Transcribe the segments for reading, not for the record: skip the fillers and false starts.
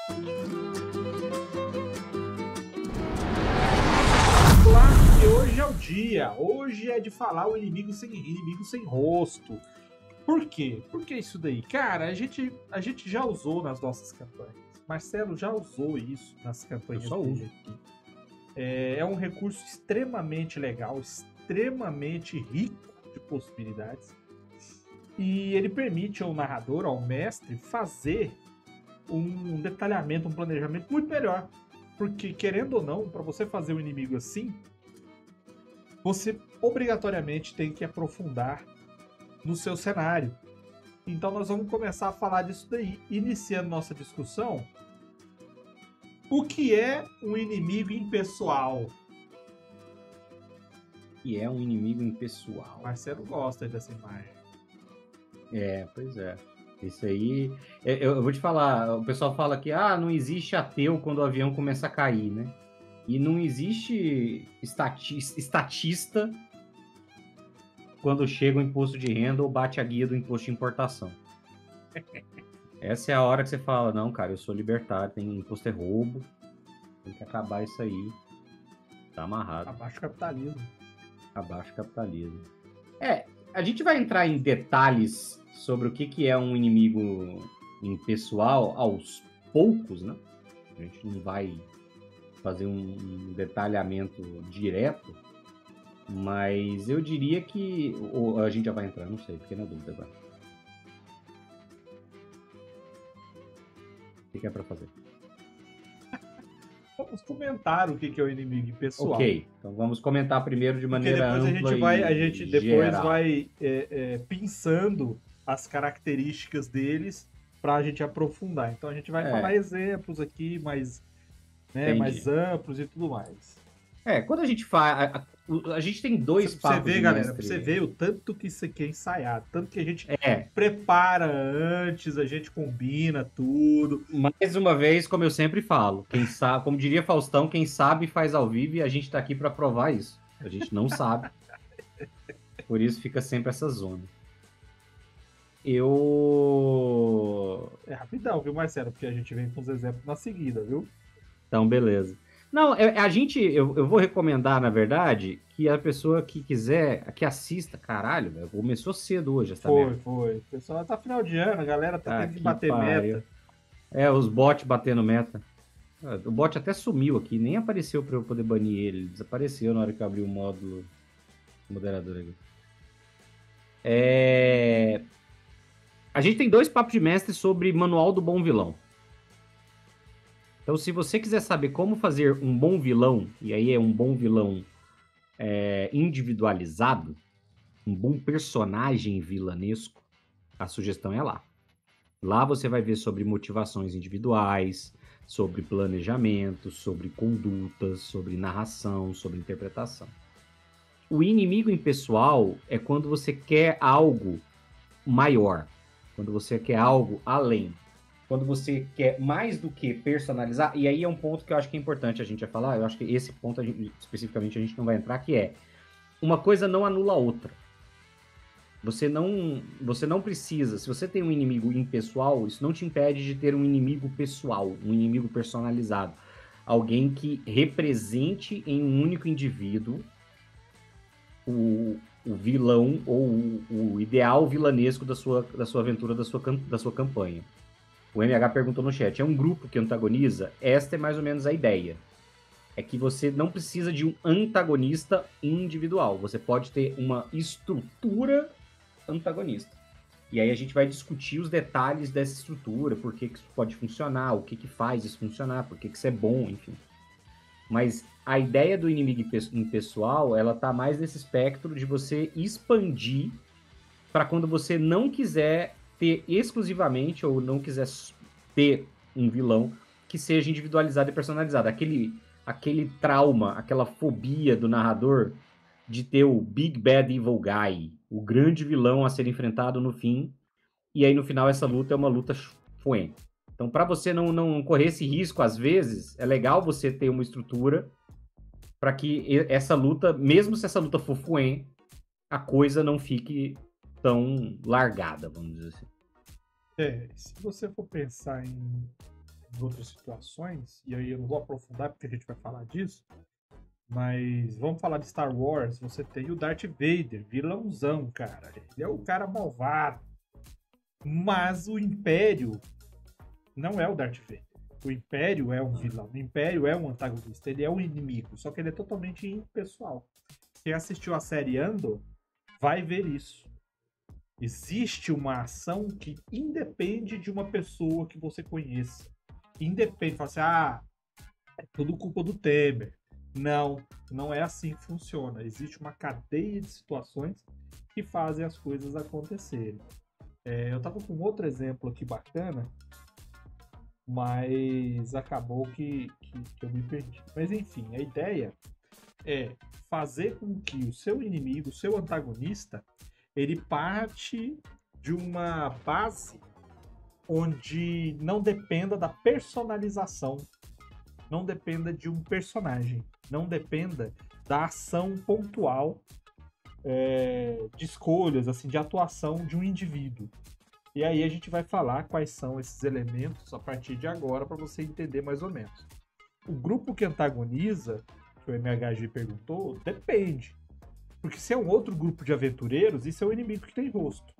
Claro que hoje é o dia. Hoje é de falar o inimigo sem rosto. Por quê? Por que isso daí? Cara, a gente já usou nas nossas campanhas. Marcelo já usou isso nas campanhas Eu só dele aqui. É um recurso extremamente legal, extremamente rico de possibilidades. E ele permite ao narrador, ao mestre, fazer um detalhamento, um planejamento muito melhor. Porque, querendo ou não, para você fazer um inimigo assim, você obrigatoriamente tem que aprofundar no seu cenário. Então nós vamos começar a falar disso daí, iniciando nossa discussão. O que é um inimigo impessoal? E é um inimigo impessoal. Marcelo gosta dessa imagem. Pois é. Isso aí... Eu vou te falar, o pessoal fala que não existe ateu quando o avião começa a cair, né? E não existe estatista quando chega o imposto de renda ou bate a guia do imposto de importação. Essa é a hora que você fala, não, cara, eu sou libertário, imposto é roubo, tem que acabar isso aí. Tá amarrado. Abaixo o capitalismo. Abaixo o capitalismo. A gente vai entrar em detalhes sobre o que é um inimigo impessoal aos poucos, né? A gente não vai fazer um detalhamento direto, mas eu diria que... Ou a gente já vai entrar, não sei, fiquei na dúvida agora. O que é pra fazer? Vamos comentar o que é o inimigo impessoal. Ok, então vamos comentar primeiro de maneira ampla a gente depois geral. vai pensando as características deles para a gente aprofundar. Então a gente vai falar exemplos aqui mais amplos e tudo mais. Quando a gente faz... A gente tem dois papos Você vê, de galera, mestre. pra você ver o tanto que isso aqui é ensaiado, tanto que a gente prepara antes, a gente combina tudo. Mais uma vez, como eu sempre falo, quem sabe, como diria Faustão, quem sabe faz ao vivo, e a gente tá aqui para provar isso. A gente não sabe. Por isso fica sempre essa zona. É rapidão, viu, Marcelo? Porque a gente vem com os exemplos na seguida, viu? Então, beleza. Não, eu vou recomendar, na verdade, que a pessoa que quiser, que assista, caralho, velho, começou cedo hoje essa merda. Foi. O pessoal tá final de ano, a galera tá tendo que bater pariu. meta. Os bots batendo meta. O bot até sumiu aqui, nem apareceu pra eu poder banir ele. Ele desapareceu na hora que eu abri o módulo moderador aqui. A gente tem 2 papos de mestre sobre manual do bom vilão. Então, se você quiser saber como fazer um bom vilão, e aí é um bom vilão individualizado, um bom personagem vilanesco, a sugestão é lá. Lá você vai ver sobre motivações individuais, sobre planejamento, sobre condutas, sobre narração, sobre interpretação. O inimigo impessoal é quando você quer algo maior, quando você quer algo além. Quando você quer mais do que personalizar, e aí é um ponto que eu acho que é importante a gente falar, eu acho que esse ponto especificamente a gente não vai entrar, que é uma coisa não anula a outra. Você não precisa, se você tem um inimigo impessoal, isso não te impede de ter um inimigo pessoal, um inimigo personalizado. Alguém que represente em um único indivíduo o vilão ou o ideal vilanesco da sua aventura, da sua campanha. O MH perguntou no chat, é um grupo que antagoniza? Esta é mais ou menos a ideia. É que você não precisa de um antagonista individual. Você pode ter uma estrutura antagonista. E aí a gente vai discutir os detalhes dessa estrutura, por que isso pode funcionar, o que faz isso funcionar, por que isso é bom, enfim. Mas a ideia do inimigo impessoal, ela tá mais nesse espectro de você expandir para quando você não quiser ter exclusivamente, ou não quiser ter um vilão que seja individualizado e personalizado. Aquele trauma, aquela fobia do narrador de ter o Big Bad Evil Guy, o grande vilão a ser enfrentado no fim, e aí no final essa luta é uma luta fuê. Então, para você não correr esse risco, às vezes, é legal você ter uma estrutura para que essa luta, mesmo se essa luta for fuê, a coisa não fique tão largada, vamos dizer assim. Se você for pensar em em outras situações, e aí eu não vou aprofundar porque a gente vai falar disso, mas vamos falar de Star Wars, você tem o Darth Vader, vilãozão, cara. Ele é o cara malvado. Mas o Império não é o Darth Vader. O Império é um vilão, o Império é um antagonista, ele é um inimigo, só que ele é totalmente impessoal. Quem assistiu a série Andor vai ver isso. Existe uma ação que independe de uma pessoa que você conheça. Independe, fala assim, é tudo culpa do Temer. Não, não é assim que funciona. Existe uma cadeia de situações que fazem as coisas acontecerem. Eu tava com outro exemplo aqui bacana, mas acabou que eu me perdi. Mas enfim, a ideia é fazer com que o seu inimigo, o seu antagonista, ele parte de uma base onde não dependa da personalização, não dependa de um personagem, não dependa da ação pontual de escolhas, assim, de atuação de um indivíduo. E aí a gente vai falar quais são esses elementos a partir de agora para você entender mais ou menos. O grupo que antagoniza, que o MHG perguntou, depende. Porque se é um outro grupo de aventureiros, isso é um inimigo que tem rosto.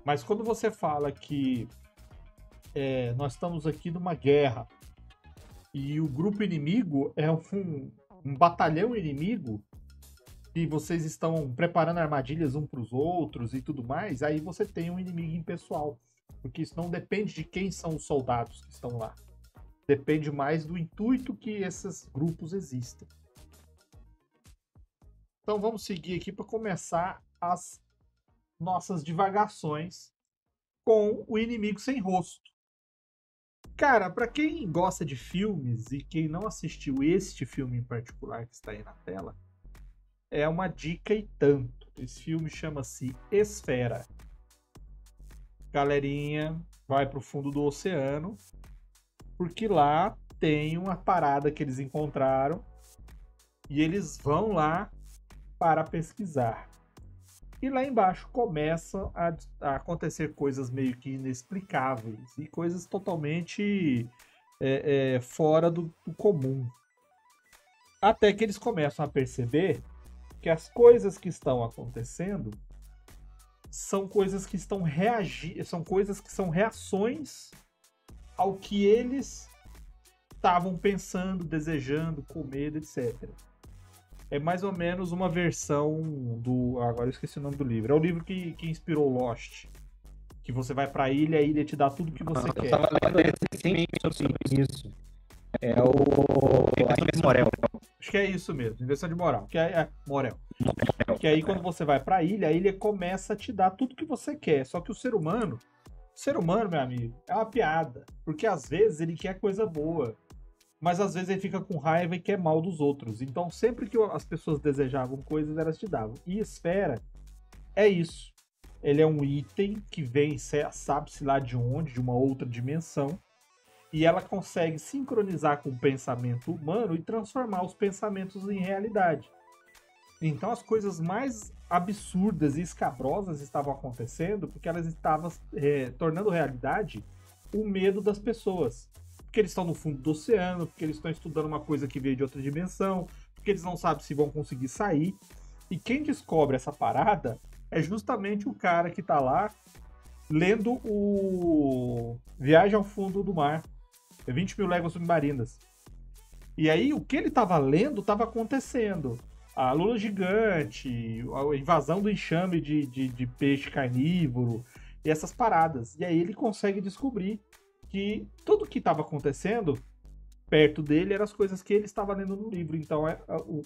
Mas quando você fala que nós estamos aqui numa guerra e o grupo inimigo é um batalhão inimigo e vocês estão preparando armadilhas um para os outros e tudo mais, aí você tem um inimigo impessoal. Porque isso não depende de quem são os soldados que estão lá. Depende mais do intuito que esses grupos existem. Então vamos seguir aqui para começar as nossas divagações com o inimigo sem rosto. Cara, para quem gosta de filmes e quem não assistiu este filme em particular que está aí na tela, é uma dica e tanto. Esse filme chama-se Esfera. Galerinha vai pro fundo do oceano, porque lá tem uma parada que eles encontraram e eles vão lá para pesquisar. E lá embaixo começam a acontecer coisas meio que inexplicáveis e coisas totalmente fora do comum. Até que eles começam a perceber que as coisas que estão acontecendo são coisas que estão são coisas que são reações ao que eles estavam pensando, desejando, com medo, etc. É mais ou menos uma versão do... Agora eu esqueci o nome do livro. É o livro que inspirou Lost. Que você vai pra ilha, a ilha te dá tudo que você quer. Eu tava lendo recentemente sobre isso. É o Inversão de Morel. Acho que é isso mesmo, inversão de moral. Que é Morel. Que aí quando você vai pra ilha, a ilha começa a te dar tudo que você quer. Só que o ser humano, meu amigo, é uma piada. Porque às vezes ele quer coisa boa. Mas às vezes ele fica com raiva e quer mal dos outros. Então sempre que as pessoas desejavam coisas, elas te davam. E esfera é isso. Ele é um item que vem, sabe-se lá de onde, de uma outra dimensão. E ela consegue sincronizar com o pensamento humano e transformar os pensamentos em realidade. Então as coisas mais absurdas e escabrosas estavam acontecendo porque elas estavam tornando realidade o medo das pessoas. Porque eles estão no fundo do oceano, porque eles estão estudando uma coisa que veio de outra dimensão, porque eles não sabem se vão conseguir sair. E quem descobre essa parada é justamente o cara que tá lá lendo o Viagem ao Fundo do Mar, 20 mil léguas submarinas. E aí o que ele tava lendo tava acontecendo. A lula gigante, a invasão do enxame de peixe carnívoro e essas paradas. E aí ele consegue descobrir que tudo que estava acontecendo perto dele eram as coisas que ele estava lendo no livro. Então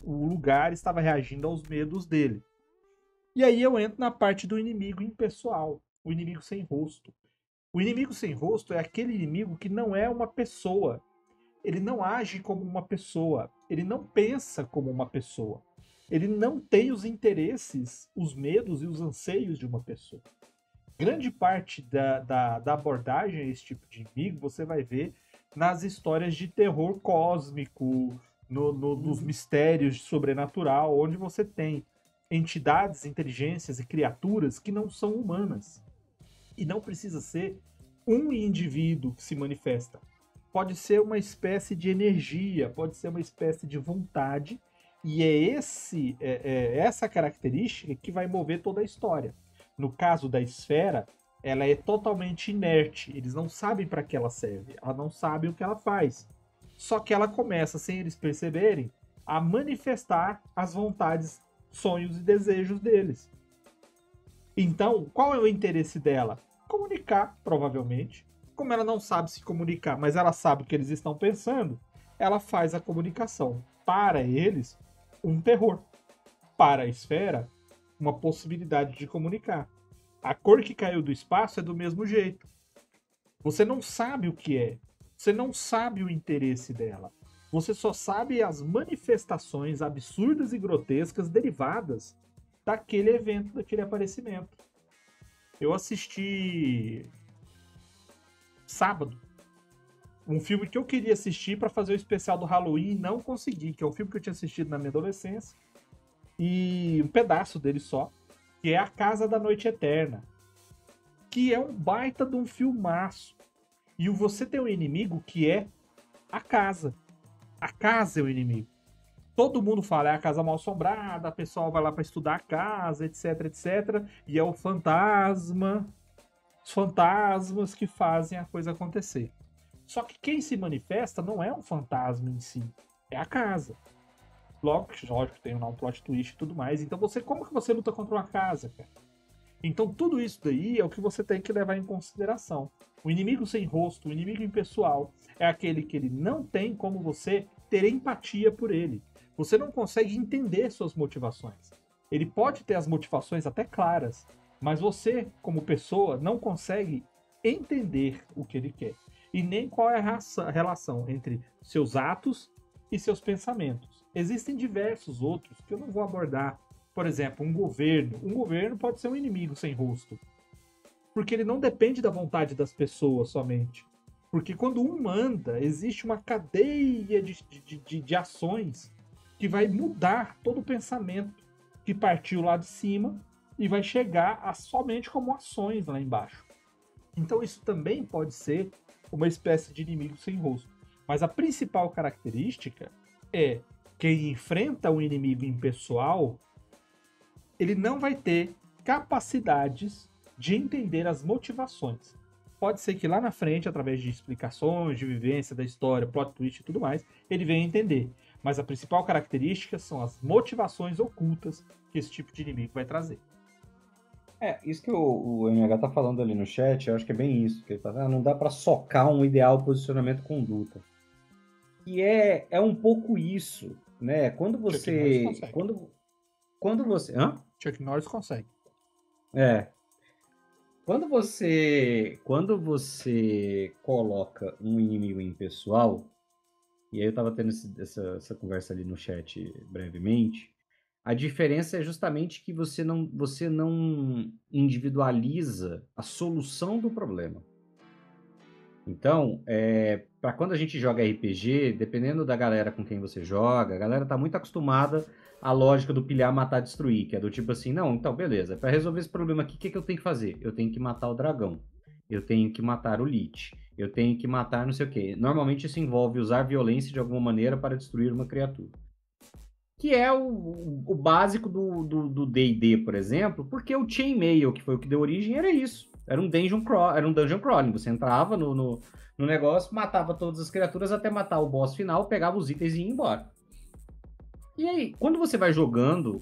o lugar estava reagindo aos medos dele. E aí eu entro na parte do inimigo impessoal, o inimigo sem rosto. O inimigo sem rosto é aquele inimigo que não é uma pessoa. Ele não age como uma pessoa. Ele não pensa como uma pessoa. Ele não tem os interesses, os medos e os anseios de uma pessoa. Grande parte da abordagem a esse tipo de inimigo você vai ver nas histórias de terror cósmico, nos mistérios sobrenatural, onde você tem entidades, inteligências e criaturas que não são humanas. E não precisa ser um indivíduo que se manifesta. pode ser uma espécie de energia, pode ser uma espécie de vontade, e é essa característica que vai mover toda a história. No caso da esfera, ela é totalmente inerte, eles não sabem para que ela serve, ela não sabe o que ela faz. Só que ela começa, sem eles perceberem, a manifestar as vontades, sonhos e desejos deles. Então, qual é o interesse dela? Comunicar, provavelmente. Como ela não sabe se comunicar, mas ela sabe o que eles estão pensando, ela faz a comunicação. Para eles, um terror. Para a esfera, uma possibilidade de comunicar. A cor que caiu do espaço é do mesmo jeito. Você não sabe o que é. Você não sabe o interesse dela. Você só sabe as manifestações absurdas e grotescas derivadas daquele evento, daquele aparecimento. Eu assisti sábado um filme que eu queria assistir para fazer o especial do Halloween e não consegui, que é um filme que eu tinha assistido na minha adolescência, e um pedaço dele só, que é A Casa da Noite Eterna, que é um baita de um filmaço. E você tem um inimigo que é a casa. A casa é o inimigo. Todo mundo fala, é a casa mal assombrada, a pessoa vai lá para estudar a casa, etc, etc. E é o fantasma, os fantasmas que fazem a coisa acontecer. Só que quem se manifesta não é um fantasma em si, é a casa. Lógico que tem um plot twist e tudo mais. Então como que você luta contra uma casa, cara? Então tudo isso daí é o que você tem que levar em consideração. O inimigo sem rosto, o inimigo impessoal, é aquele que ele não tem como você ter empatia por ele. Você não consegue entender suas motivações. Ele pode ter as motivações até claras, mas você, como pessoa, não consegue entender o que ele quer. E nem qual é a relação entre seus atos e seus pensamentos. Existem diversos outros que eu não vou abordar. Por exemplo, um governo. Um governo pode ser um inimigo sem rosto. Porque ele não depende da vontade das pessoas somente. Porque quando um manda, existe uma cadeia de ações que vai mudar todo o pensamento que partiu lá de cima e vai chegar a somente como ações lá embaixo. Então isso também pode ser uma espécie de inimigo sem rosto. Mas a principal característica é quem enfrenta um inimigo impessoal, ele não vai ter capacidades de entender as motivações. Pode ser que lá na frente, através de explicações, de vivência da história, plot twist e tudo mais, ele venha entender. Mas a principal característica são as motivações ocultas que esse tipo de inimigo vai trazer. Isso que o MH tá falando ali no chat, eu acho que é bem isso. Que ele fala, não dá para socar um ideal posicionamento conduta. E é um pouco isso, né? Quando você... Quando você... Hã? Chuck Norris consegue. Quando você coloca um inimigo impessoal, e aí eu tava tendo essa conversa ali no chat brevemente, a diferença é justamente que você não individualiza a solução do problema. Então, para quando a gente joga RPG, dependendo da galera com quem você joga, a galera tá muito acostumada à lógica do pilhar, matar, destruir, que é do tipo assim, não, então beleza, para resolver esse problema aqui, o que eu tenho que fazer? Eu tenho que matar o dragão, eu tenho que matar o Lich, eu tenho que matar não sei o quê. Normalmente isso envolve usar violência de alguma maneira para destruir uma criatura. Que é o básico do D&D, por exemplo, porque o Chainmail, que foi o que deu origem, era isso. Era um dungeon crawling. Você entrava no negócio, matava todas as criaturas até matar o boss final, pegava os itens e ia embora. E aí, quando você vai jogando,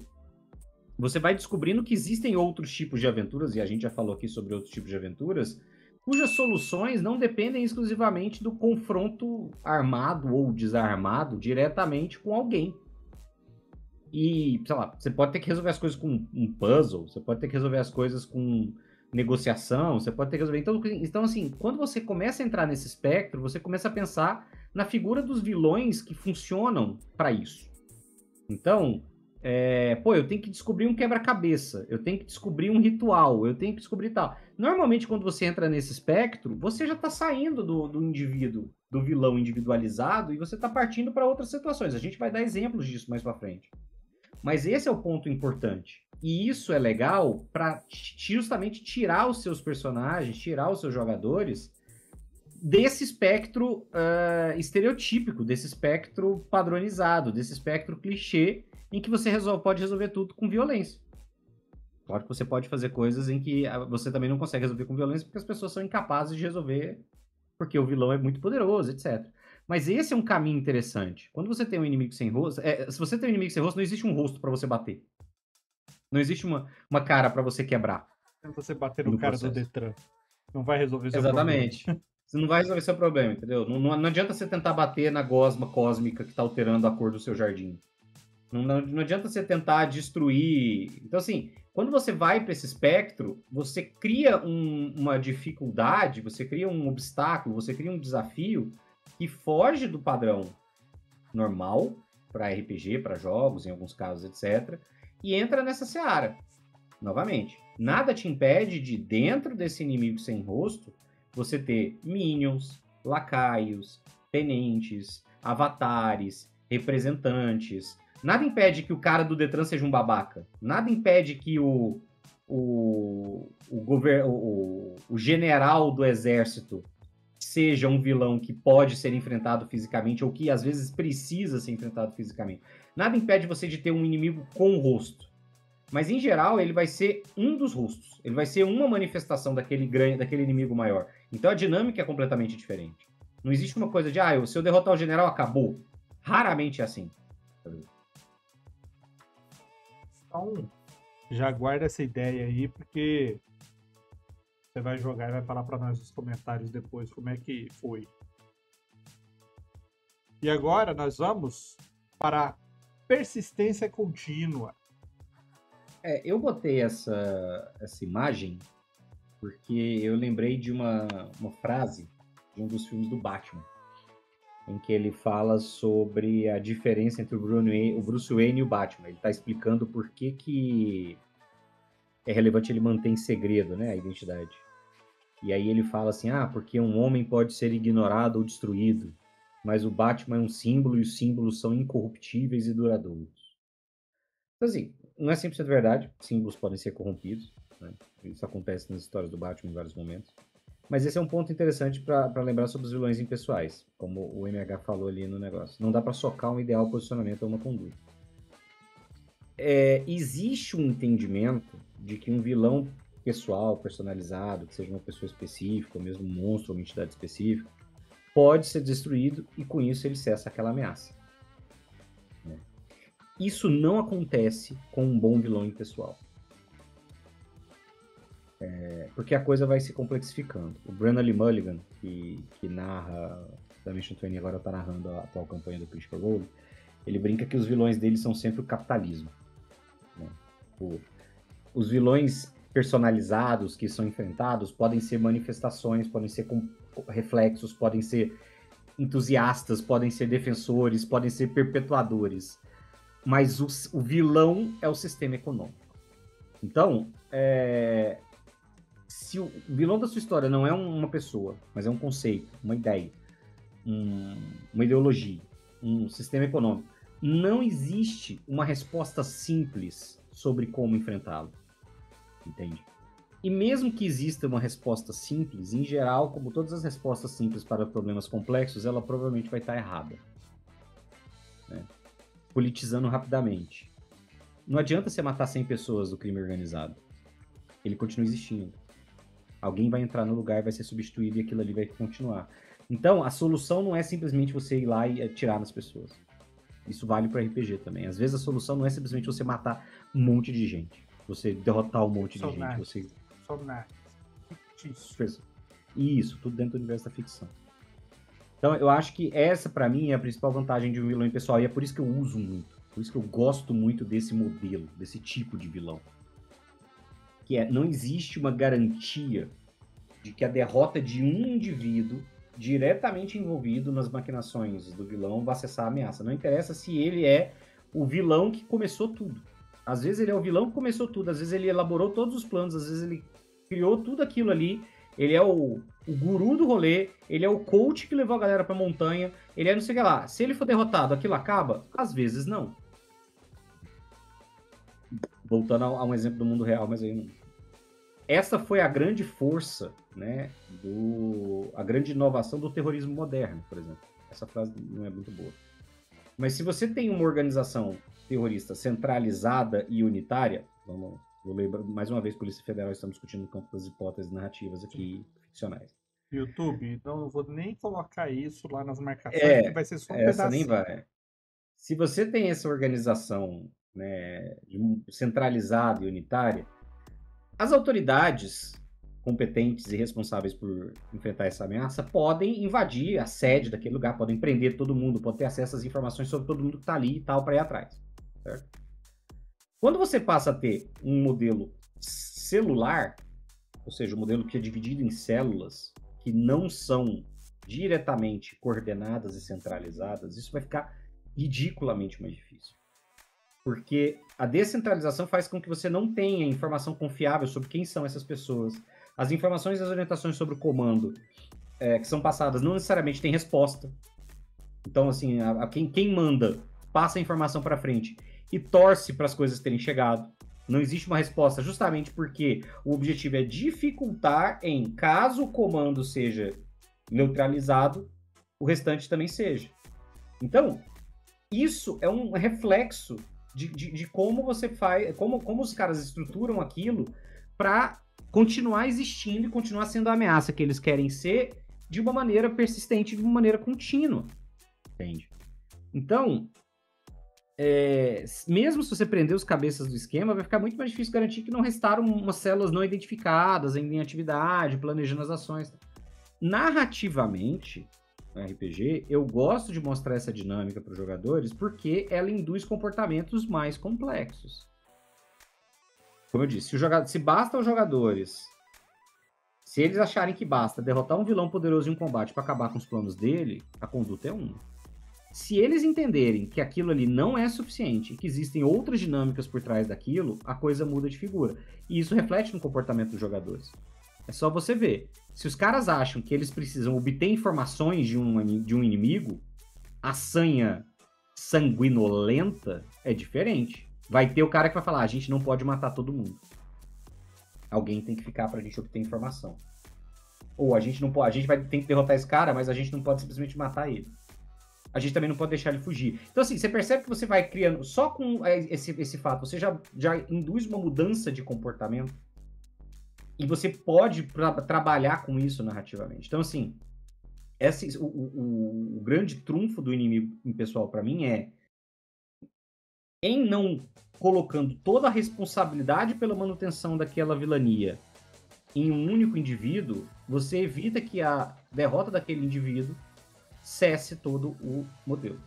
você vai descobrindo que existem outros tipos de aventuras, e a gente já falou aqui sobre outros tipos de aventuras, cujas soluções não dependem exclusivamente do confronto armado ou desarmado diretamente com alguém. E, sei lá, você pode ter que resolver as coisas com um puzzle, você pode ter que resolver as coisas com negociação, você pode ter que resolver... Então, assim, quando você começa a entrar nesse espectro, você começa a pensar na figura dos vilões que funcionam para isso. Então, eu tenho que descobrir um quebra-cabeça, eu tenho que descobrir um ritual, eu tenho que descobrir tal. Normalmente, quando você entra nesse espectro, você já está saindo do indivíduo, do vilão individualizado, e você está partindo para outras situações. A gente vai dar exemplos disso mais para frente. Mas esse é o ponto importante. E isso é legal para justamente tirar os seus personagens, tirar os seus jogadores desse espectro estereotípico, desse espectro padronizado, desse espectro clichê, em que você pode resolver tudo com violência. Claro que você pode fazer coisas em que você também não consegue resolver com violência, porque as pessoas são incapazes de resolver, porque o vilão é muito poderoso, etc. Mas esse é um caminho interessante. Quando você tem um inimigo sem rosto... se você tem um inimigo sem rosto, não existe um rosto para você bater. Não existe uma cara para você quebrar. Você bater no cara do Detran. Não vai resolver seu Exatamente. problema. Você não vai resolver seu problema, entendeu? Não adianta você tentar bater na gosma cósmica que está alterando a cor do seu jardim. Não adianta você tentar destruir... Então, assim, quando você vai para esse espectro, você cria uma dificuldade, você cria um obstáculo, você cria um desafio que foge do padrão normal para RPG, para jogos, em alguns casos, etc. E entra nessa seara. Novamente, nada te impede de, dentro desse inimigo sem rosto, você ter minions, lacaios, tenentes, avatares, representantes. Nada impede que o cara do Detran seja um babaca. Nada impede que o general do exército seja um vilão que pode ser enfrentado fisicamente ou que às vezes precisa ser enfrentado fisicamente. Nada impede você de ter um inimigo com rosto. Mas em geral ele vai ser um dos rostos. Ele vai ser uma manifestação daquele inimigo maior. Então a dinâmica é completamente diferente. Não existe uma coisa de, se eu derrotar o general, acabou. Raramente é assim. Então, já guarda essa ideia aí, porque você vai jogar e vai falar para nós nos comentários depois como é que foi. E agora nós vamos para a persistência contínua. Eu botei essa imagem porque eu lembrei de uma frase de um dos filmes do Batman, em que ele fala sobre a diferença entre o Bruce Wayne e o Batman. Ele está explicando por que é relevante ele manter em segredo, né, a identidade. E aí ele fala assim, porque um homem pode ser ignorado ou destruído, mas o Batman é um símbolo e os símbolos são incorruptíveis e duradouros. Então, assim, não é 100% verdade, símbolos podem ser corrompidos, né? Isso acontece nas histórias do Batman em vários momentos. Mas esse é um ponto interessante para lembrar sobre os vilões impessoais, como o MH falou ali no negócio. Não dá para socar um ideal posicionamento ou uma conduta. Existe um entendimento de que um vilão pessoal, personalizado, que seja uma pessoa específica, ou mesmo um monstro ou uma entidade específica, pode ser destruído e com isso ele cessa aquela ameaça. Isso não acontece com um bom vilão impessoal. Porque a coisa vai se complexificando. O Brennan Lee Mulligan, que narra Dimension 20, agora está narrando a atual campanha do Critical Role, ele brinca que os vilões dele são sempre o capitalismo. Né? Os vilões personalizados que são enfrentados podem ser manifestações, podem ser reflexos, podem ser entusiastas, podem ser defensores, podem ser perpetuadores. Mas o vilão é o sistema econômico. Então, se o vilão da sua história não é uma pessoa, mas é um conceito, uma ideia, uma ideologia, um sistema econômico, não existe uma resposta simples sobre como enfrentá-lo. Entende? E mesmo que exista uma resposta simples, em geral, como todas as respostas simples para problemas complexos, ela provavelmente vai estar errada. Né? Politizando rapidamente. Não adianta você matar 100 pessoas do crime organizado. Ele continua existindo. Alguém vai entrar no lugar, vai ser substituído e aquilo ali vai continuar. Então, a solução não é simplesmente você ir lá e atirar nas pessoas. Isso vale para RPG também. Às vezes a solução não é simplesmente você matar um monte de gente. Você derrotar um monte de gente. Você... Isso, tudo dentro do universo da ficção. Então, eu acho que essa, para mim, é a principal vantagem de um vilão impessoal. E é por isso que eu uso muito. Por isso que eu gosto muito desse modelo, desse tipo de vilão. Que não existe uma garantia de que a derrota de um indivíduo diretamente envolvido nas maquinações do vilão vai cessar a ameaça. Não interessa se ele é o vilão que começou tudo. Às vezes ele é o vilão que começou tudo, às vezes ele elaborou todos os planos, às vezes ele criou tudo aquilo ali, ele é o guru do rolê, ele é o coach que levou a galera pra montanha, ele é não sei o que lá. Se ele for derrotado, aquilo acaba? Às vezes não. Voltando a um exemplo do mundo real, mas aí não... essa foi a grande força, né, a grande inovação do terrorismo moderno, por exemplo. Essa frase não é muito boa. Mas se você tem uma organização terrorista centralizada e unitária, vou lembrar mais uma vez, Polícia Federal, estamos discutindo no campo das hipóteses narrativas aqui, ficcionais. YouTube, então eu vou nem colocar isso lá nas marcações, porque vai ser só um essa nem pedacinho. vai. Se você tem essa organização, né, centralizada e unitária, as autoridades competentes e responsáveis por enfrentar essa ameaça podem invadir a sede daquele lugar, podem prender todo mundo, podem ter acesso às informações sobre todo mundo que está ali e tal para ir atrás. Certo? Quando você passa a ter um modelo celular, ou seja, um modelo que é dividido em células que não são diretamente coordenadas e centralizadas, isso vai ficar ridiculamente mais difícil. Porque a descentralização faz com que você não tenha informação confiável sobre quem são essas pessoas. As informações e as orientações sobre o comando que são passadas não necessariamente têm resposta. Então, assim, quem manda passa a informação para frente e torce para as coisas terem chegado. Não existe uma resposta, justamente porque o objetivo é dificultar em caso o comando seja neutralizado, o restante também seja. Então, isso é um reflexo de como você faz, como os caras estruturam aquilo para continuar existindo e continuar sendo a ameaça que eles querem ser de uma maneira persistente, de uma maneira contínua. Entende? Então, mesmo se você prender os cabeças do esquema, vai ficar muito mais difícil garantir que não restaram umas células não identificadas ainda em atividade, planejando as ações. Narrativamente, no RPG, eu gosto de mostrar essa dinâmica para os jogadores porque ela induz comportamentos mais complexos. Como eu disse, se basta aos jogadores, se eles acharem que basta derrotar um vilão poderoso em um combate para acabar com os planos dele, a conduta é uma. Se eles entenderem que aquilo ali não é suficiente e que existem outras dinâmicas por trás daquilo, a coisa muda de figura. E isso reflete no comportamento dos jogadores. É só você ver. Se os caras acham que eles precisam obter informações de um inimigo, a sanha sanguinolenta é diferente. Vai ter o cara que vai falar, a gente não pode matar todo mundo. Alguém tem que ficar pra gente obter informação. Ou a gente não pode, a gente vai ter que derrotar esse cara, mas a gente não pode simplesmente matar ele. A gente também não pode deixar ele fugir. Então, assim, você percebe que você vai criando, só com esse fato, você já induz uma mudança de comportamento. E você pode trabalhar com isso narrativamente. Então, assim, o grande trunfo do inimigo pessoal para mim é em não colocando toda a responsabilidade pela manutenção daquela vilania em um único indivíduo, você evita que a derrota daquele indivíduo cesse todo o modelo.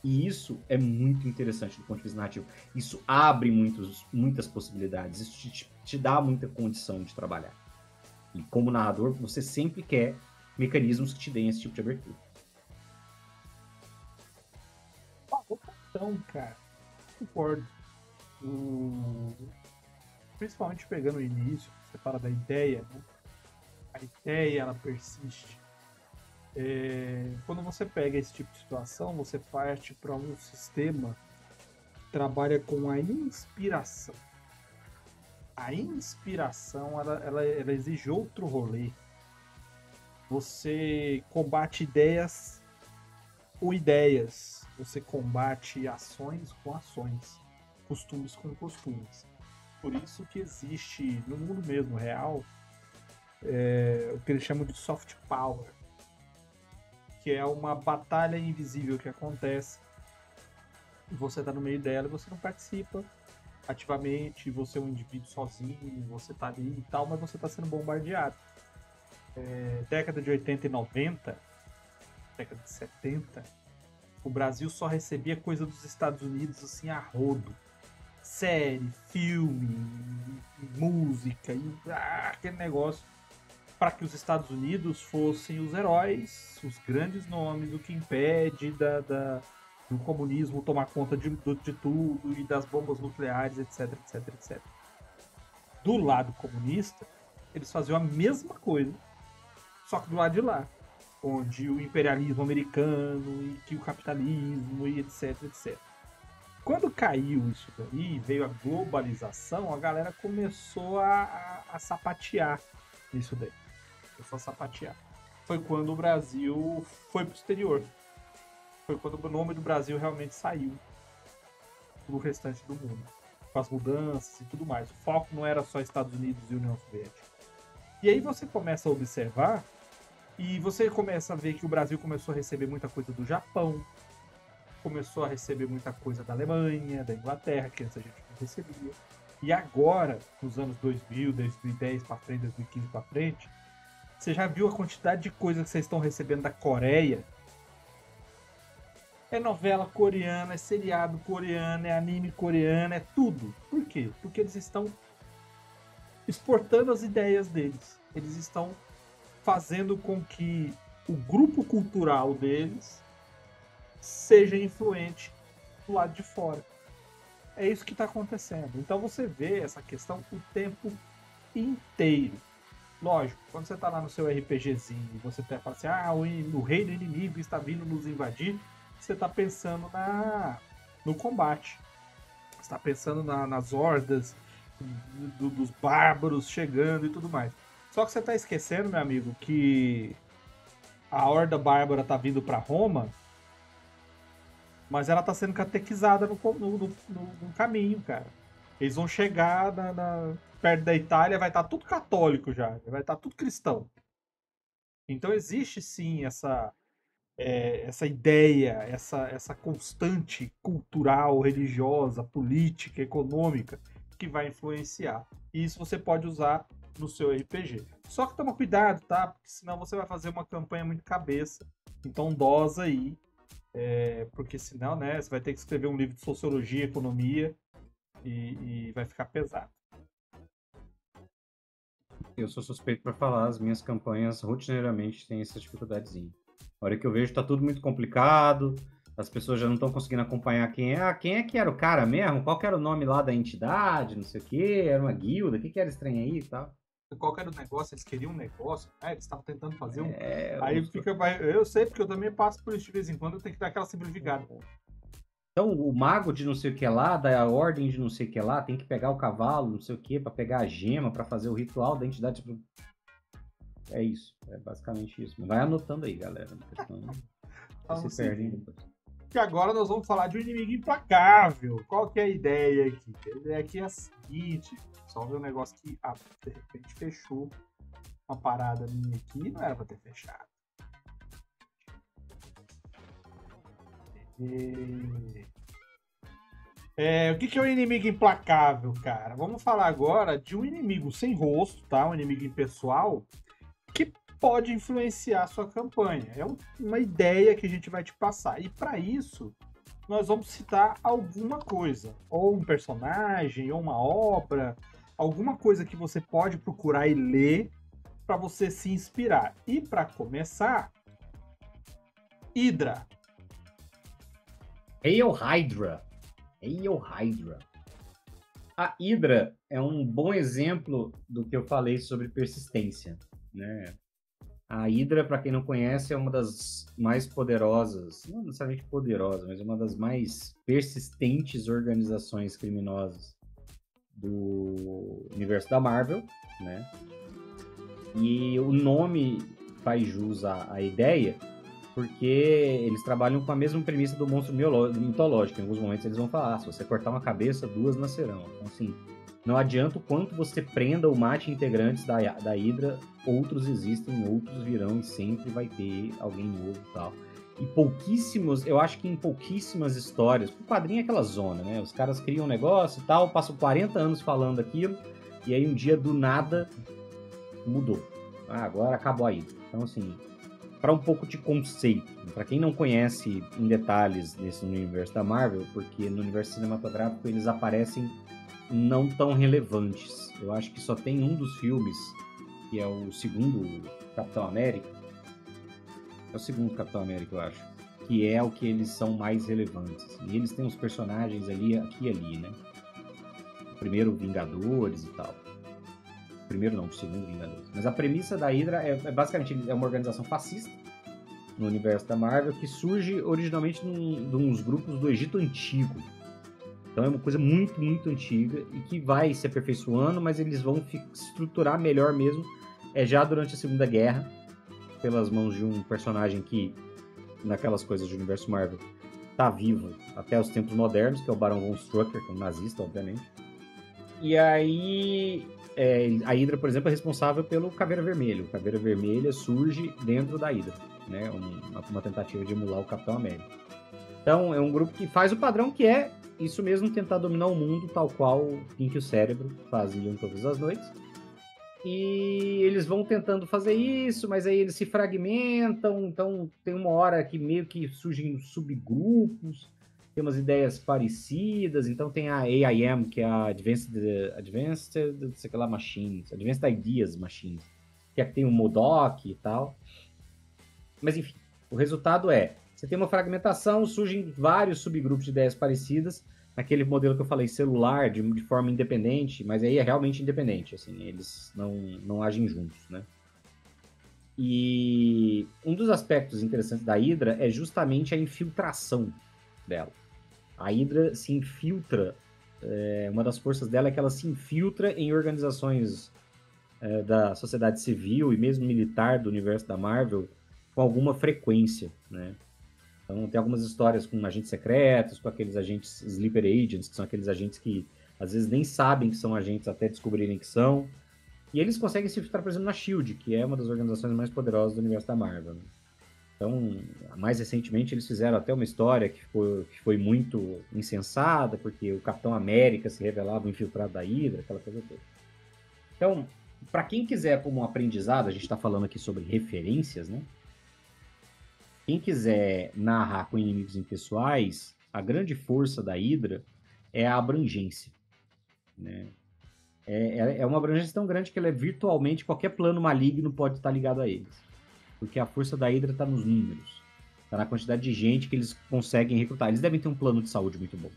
E isso é muito interessante do ponto de vista narrativo. Isso abre muitas possibilidades. Isso te dá muita condição de trabalhar. E como narrador, você sempre quer mecanismos que te deem esse tipo de abertura. Então, cara, concordo. Principalmente pegando o início, você fala da ideia, né? A ideia, ela persiste. Quando você pega esse tipo de situação, você parte para um sistema que trabalha com a inspiração. A inspiração, ela exige outro rolê. Você combate ideias com ideias. Você combate ações com ações. Costumes com costumes. Por isso que existe, no mundo mesmo real, o que eles chamam de soft power. Que é uma batalha invisível que acontece. Você está no meio dela e você não participa ativamente, você é um indivíduo sozinho, você está ali e tal, mas você está sendo bombardeado. Década de 80 e 90, década de 70, o Brasil só recebia coisa dos Estados Unidos assim a rodo. Série, filme, música, aquele negócio. Para que os Estados Unidos fossem os heróis, os grandes nomes, o que impede do comunismo tomar conta de tudo e das bombas nucleares, etc, etc, etc. Do lado comunista, eles faziam a mesma coisa, só que do lado de lá, onde o imperialismo americano e que o capitalismo e etc, etc. Quando caiu isso daí, veio a globalização, a galera começou a sapatear isso daí. Começou a sapatear. Foi quando o Brasil foi pro exterior. Foi quando o nome do Brasil realmente saiu pro restante do mundo. Com as mudanças e tudo mais. O foco não era só Estados Unidos e União Soviética. E aí você começa a observar e você começa a ver que o Brasil começou a receber muita coisa do Japão, começou a receber muita coisa da Alemanha, da Inglaterra, que antes a gente não recebia. E agora, nos anos 2000, 2010 para frente, 2015 para frente, você já viu a quantidade de coisa que vocês estão recebendo da Coreia? É novela coreana, é seriado coreano, é anime coreano, é tudo. Por quê? Porque eles estão exportando as ideias deles. Eles estão fazendo com que o grupo cultural deles seja influente do lado de fora. É isso que está acontecendo. Então você vê essa questão o tempo inteiro. Lógico, quando você está lá no seu RPGzinho e você até fala assim, o rei do inimigo está vindo nos invadir, você está pensando no combate. Você está pensando nas hordas dos bárbaros chegando e tudo mais. Só que você está esquecendo, meu amigo, que a horda bárbara está vindo para Roma, mas ela está sendo catequizada no caminho, cara. Eles vão chegar perto da Itália, vai estar tudo católico já, vai estar tudo cristão. Então existe sim essa ideia, essa constante cultural, religiosa, política, econômica que vai influenciar. E isso você pode usar no seu RPG. Só que toma cuidado, tá? Porque senão você vai fazer uma campanha muito cabeça. Então dosa aí. Porque senão, né, você vai ter que escrever um livro de sociologia, economia e vai ficar pesado. Eu sou suspeito para falar, as minhas campanhas rotineiramente têm essa dificuldadezinha. A hora que eu vejo tá tudo muito complicado, as pessoas já não estão conseguindo acompanhar quem é que era o cara mesmo, qual que era o nome lá da entidade, não sei o que, era uma guilda, o que era estranho aí e tal. Qual que era o negócio? Eles queriam um negócio, eles estavam tentando fazer um... Aí eu sei, porque eu também passo por isso de vez em quando, eu tenho que dar aquela simplificada. Então, o mago de não sei o que lá, da ordem de não sei o que lá, tem que pegar o cavalo, não sei o que, pra pegar a gema, pra fazer o ritual da entidade. É isso, é basicamente isso. Vai anotando aí, galera. Você se perde depois. E agora nós vamos falar de um inimigo implacável. Qual que é a ideia aqui? A ideia aqui é a seguinte, só ver um negócio que de repente fechou uma parada minha aqui, não era pra ter fechado. O que é um inimigo implacável, cara? Vamos falar agora de um inimigo sem rosto, tá? Um inimigo impessoal que pode influenciar a sua campanha. É uma ideia que a gente vai te passar. E para isso, nós vamos citar alguma coisa. Ou um personagem, ou uma obra, alguma coisa que você pode procurar e ler para você se inspirar. E para começar, Hydra. Hail Hydra. Hail Hydra. A Hydra é um bom exemplo do que eu falei sobre persistência, né? A Hydra, para quem não conhece, é uma das mais poderosas, não necessariamente poderosa, mas uma das mais persistentes organizações criminosas do universo da Marvel, né? E o nome faz jus à ideia, porque eles trabalham com a mesma premissa do monstro mitológico. Em alguns momentos eles vão falar, se você cortar uma cabeça, duas nascerão. Então, assim, não adianta o quanto você prenda ou mate integrantes da Hydra, outros existem, outros virão e sempre vai ter alguém novo e tal. E eu acho que em pouquíssimas histórias, o quadrinho é aquela zona, né? Os caras criam um negócio e tal, passam 40 anos falando aquilo, e aí um dia do nada mudou. Agora acabou a Hydra. Então, assim, para um pouco de conceito, para quem não conhece em detalhes nesse universo da Marvel, porque no universo cinematográfico eles aparecem não tão relevantes. Eu acho que só tem um dos filmes, que é o segundo Capitão América. É o segundo Capitão América, eu acho. Que é o que eles são mais relevantes. E eles têm uns personagens ali, aqui e ali, né? O primeiro, Vingadores e tal. O primeiro não, o segundo Vingadores. Mas a premissa da Hydra é basicamente uma organização fascista no universo da Marvel que surge originalmente de uns grupos do Egito Antigo. Então é uma coisa muito, muito antiga e que vai se aperfeiçoando, mas eles vão se estruturar melhor mesmo já durante a Segunda Guerra, pelas mãos de um personagem que, naquelas coisas do universo Marvel, tá vivo até os tempos modernos, que é o Barão von Strucker, que é um nazista, obviamente. E aí, a Hydra, por exemplo, é responsável pelo Caveira Vermelha. O Caveira Vermelha surge dentro da Hydra, né? Uma tentativa de emular o Capitão América. Então, é um grupo que faz o padrão que é isso mesmo, tentar dominar o mundo, tal qual o Pink e o Cérebro faziam todas as noites. E eles vão tentando fazer isso, mas aí eles se fragmentam, então tem uma hora que meio que surgem subgrupos, tem umas ideias parecidas, então tem a AIM, que é a Advanced sei lá, Machines, Advanced Ideas Machines, que é que tem o MODOK e tal. Mas enfim, o resultado você tem uma fragmentação, surgem vários subgrupos de ideias parecidas, naquele modelo que eu falei, celular, de forma independente, mas aí é realmente independente, assim, eles não agem juntos, né? E um dos aspectos interessantes da Hydra é justamente a infiltração dela. A Hydra se infiltra, uma das forças dela é que ela se infiltra em organizações da sociedade civil e mesmo militar do universo da Marvel com alguma frequência, né? Então, tem algumas histórias com agentes secretos, com aqueles agentes sleeper agents, que são aqueles agentes que às vezes nem sabem que são agentes até descobrirem que são. E eles conseguem se infiltrar, por exemplo, na SHIELD, que é uma das organizações mais poderosas do universo da Marvel, né? Então, mais recentemente, eles fizeram até uma história que foi muito insensada, porque o Capitão América se revelava um infiltrado da Hydra, aquela coisa toda. Então, para quem quiser como um aprendizado, a gente está falando aqui sobre referências, né? Quem quiser narrar com inimigos impessoais, a grande força da Hydra é a abrangência, né? É uma abrangência tão grande que ela virtualmente qualquer plano maligno pode estar ligado a eles. Porque a força da Hydra está nos números. Está na quantidade de gente que eles conseguem recrutar. Eles devem ter um plano de saúde muito bom.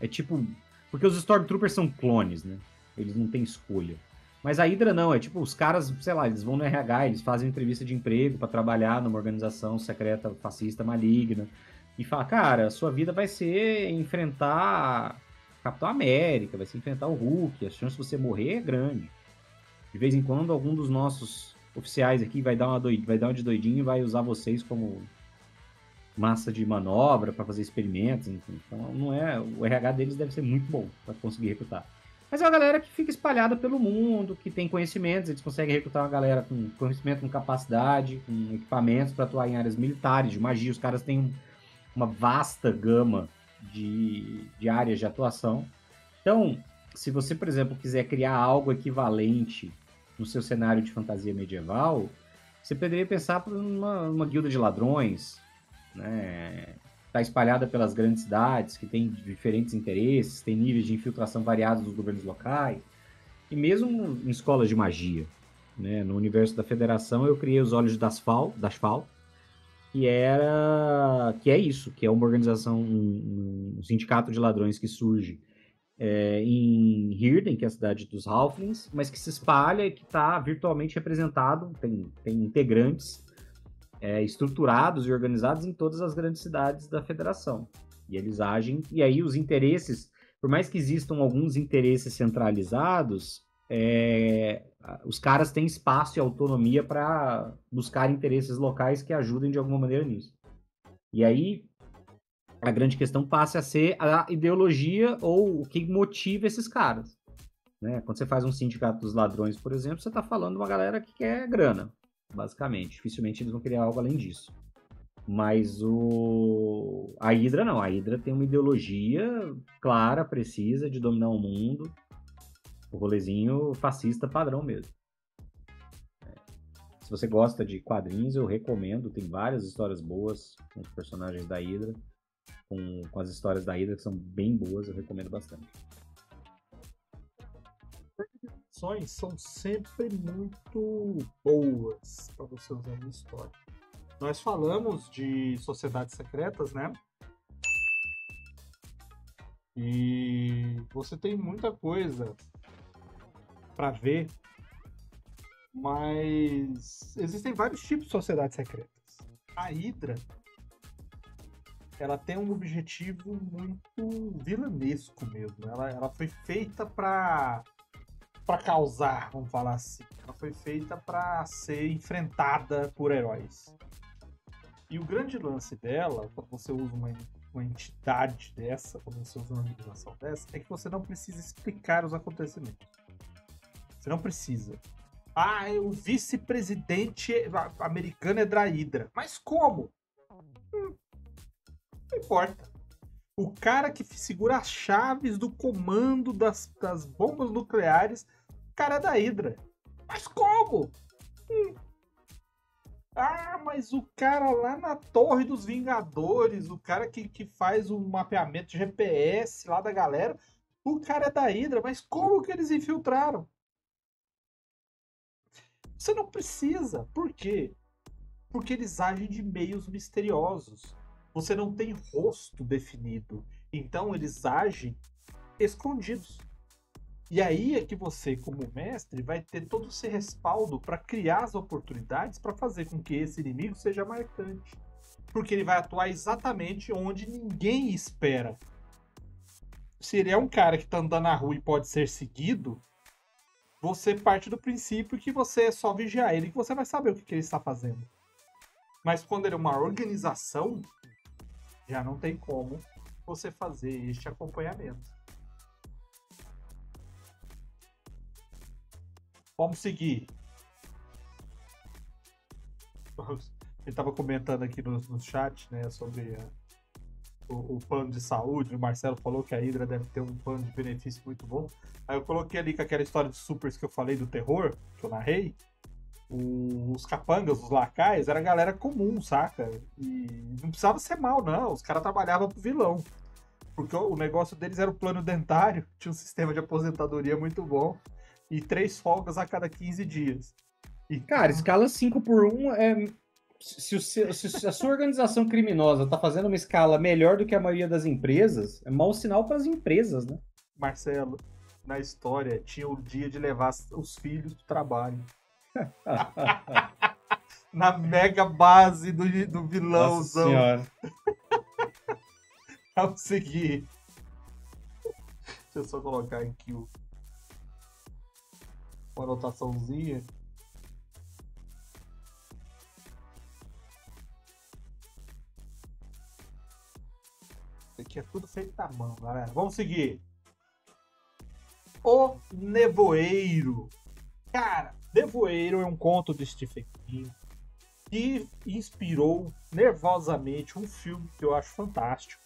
É tipo... Porque os Stormtroopers são clones, né? Eles não têm escolha. Mas a Hydra não, é tipo, os caras, sei lá, eles vão no RH, eles fazem entrevista de emprego para trabalhar numa organização secreta, fascista, maligna, e fala, cara, a sua vida vai ser enfrentar Capitão América, vai ser enfrentar o Hulk, a chance de você morrer é grande. De vez em quando, algum dos nossos oficiais aqui vai dar uma de doidinho e vai usar vocês como massa de manobra para fazer experimentos, enfim. Então, o RH deles deve ser muito bom para conseguir recrutar. Mas é uma galera que fica espalhada pelo mundo, que tem conhecimentos, eles conseguem recrutar uma galera com conhecimento, com capacidade, com equipamentos para atuar em áreas militares, de magia. Os caras têm uma vasta gama de áreas de atuação. Então, se você, por exemplo, quiser criar algo equivalente no seu cenário de fantasia medieval, você poderia pensar por uma guilda de ladrões, né? Está espalhada pelas grandes cidades, que tem diferentes interesses, tem níveis de infiltração variados dos governos locais, e mesmo em escolas de magia, né? No universo da Federação, eu criei os Olhos das Fal, que é isso, que é uma organização, um sindicato de ladrões que surge em Hyrden, que é a cidade dos Halflings, mas que se espalha e que está virtualmente representado, tem integrantes estruturados e organizados em todas as grandes cidades da Federação. E eles agem, e aí os interesses, por mais que existam alguns interesses centralizados, os caras têm espaço e autonomia para buscar interesses locais que ajudem de alguma maneira nisso. E aí a grande questão passa a ser a ideologia ou o que motiva esses caras, né? Quando você faz um sindicato dos ladrões, por exemplo, você está falando de uma galera que quer grana, basicamente. Dificilmente eles vão querer algo além disso. Mas a Hydra não. A Hydra tem uma ideologia clara, precisa, de dominar o mundo. O rolezinho fascista padrão mesmo. Se você gosta de quadrinhos, eu recomendo. Tem várias histórias boas com os personagens da Hydra. Com as histórias da Hydra, que são bem boas, eu recomendo bastante. São sempre muito boas para você usar na história. Nós falamos de sociedades secretas, né? E você tem muita coisa para ver, mas existem vários tipos de sociedades secretas. A Hydra ela tem um objetivo muito vilanesco mesmo. Ela foi feita pra causar, vamos falar assim. Ela foi feita pra ser enfrentada por heróis. E o grande lance dela, quando você usa uma entidade dessa, quando você usa uma organização dessa, é que você não precisa explicar os acontecimentos. Você não precisa. Ah, o vice-presidente americano é da Hydra. Mas como? Não importa. O cara que segura as chaves do comando das bombas nucleares, o cara é da Hydra. Mas como? Ah, mas o cara lá na Torre dos Vingadores, o cara que faz o mapeamento de GPS lá da galera, o cara é da Hydra. Mas como que eles infiltraram? Você não precisa. Por quê? Porque eles agem de meios misteriosos. Você não tem rosto definido. Então eles agem escondidos. E aí é que você, como mestre, vai ter todo esse respaldo para criar as oportunidades para fazer com que esse inimigo seja marcante. Porque ele vai atuar exatamente onde ninguém espera. Se ele é um cara que está andando na rua e pode ser seguido, você parte do princípio que você é só vigiar ele, que você vai saber o que ele está fazendo. Mas quando ele é uma organização, já não tem como você fazer este acompanhamento. Vamos seguir. Ele estava comentando aqui no chat, né, sobre o plano de saúde. O Marcelo falou que a Hydra deve ter um plano de benefício muito bom. Aí eu coloquei ali com aquela história de supers que eu falei do terror, que eu narrei. Os capangas, os lacaios, era galera comum, saca? E não precisava ser mal, não. Os caras trabalhavam pro vilão. Porque o negócio deles era o plano dentário, tinha um sistema de aposentadoria muito bom. E 3 folgas a cada 15 dias. E, Cara, escala 5x1 é. Se a sua organização criminosa tá fazendo uma escala melhor do que a maioria das empresas, é mau sinal para as empresas, né? Marcelo, na história, tinha o dia de levar os filhos do trabalho. Na mega base do vilãozão. Nossa senhora. Vamos seguir. Deixa eu só colocar aqui uma anotaçãozinha. Isso aqui é tudo feito à mão, galera. Vamos seguir. O Nevoeiro. Cara, Nevoeiro é um conto de Stephen King que inspirou nervosamente um filme que eu acho fantástico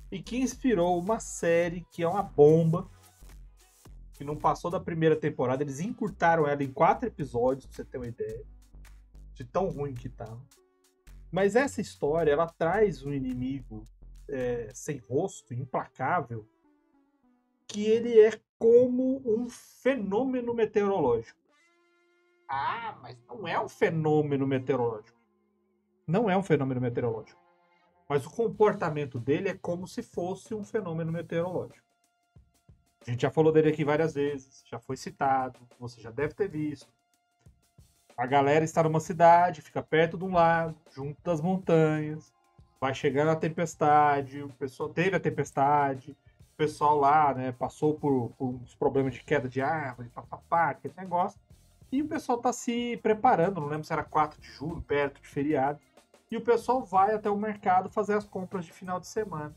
e que inspirou uma série que é uma bomba, que não passou da primeira temporada. Eles encurtaram ela em 4 episódios, pra você ter uma ideia de tão ruim que tá. Mas essa história, ela traz um inimigo sem rosto, implacável, que ele é como um fenômeno meteorológico. Ah, mas não é um fenômeno meteorológico. Não é um fenômeno meteorológico. Mas o comportamento dele é como se fosse um fenômeno meteorológico. A gente já falou dele aqui várias vezes, já foi citado, você já deve ter visto. A galera está numa cidade, fica perto de um lago, junto das montanhas, vai chegando a tempestade, o pessoal teve a tempestade, o pessoal lá, né, passou por uns problemas de queda de árvore, papapá, aquele negócio. E o pessoal tá se preparando, não lembro se era 4 de julho, perto de feriado. E o pessoal vai até o mercado fazer as compras de final de semana.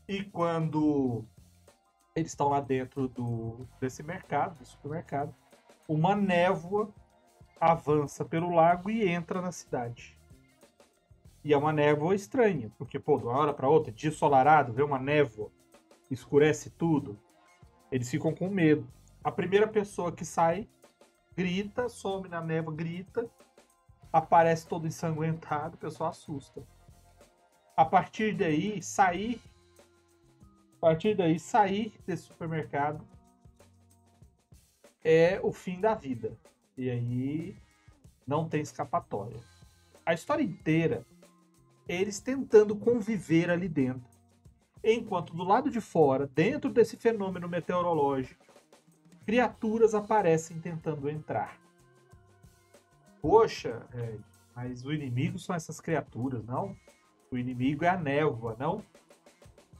E quando eles estão lá dentro desse mercado, do supermercado, uma névoa avança pelo lago e entra na cidade. E é uma névoa estranha, porque, pô, de uma hora para outra, dia ensolarado, vê uma névoa, escurece tudo. Eles ficam com medo. A primeira pessoa que sai grita, some na névoa, grita, aparece todo ensanguentado, o pessoal assusta. A partir daí, sair desse supermercado é o fim da vida. E aí não tem escapatória. A história inteira é eles tentando conviver ali dentro. Enquanto do lado de fora, dentro desse fenômeno meteorológico, criaturas aparecem tentando entrar. Poxa, mas o inimigo são essas criaturas, não? O inimigo é a névoa, não?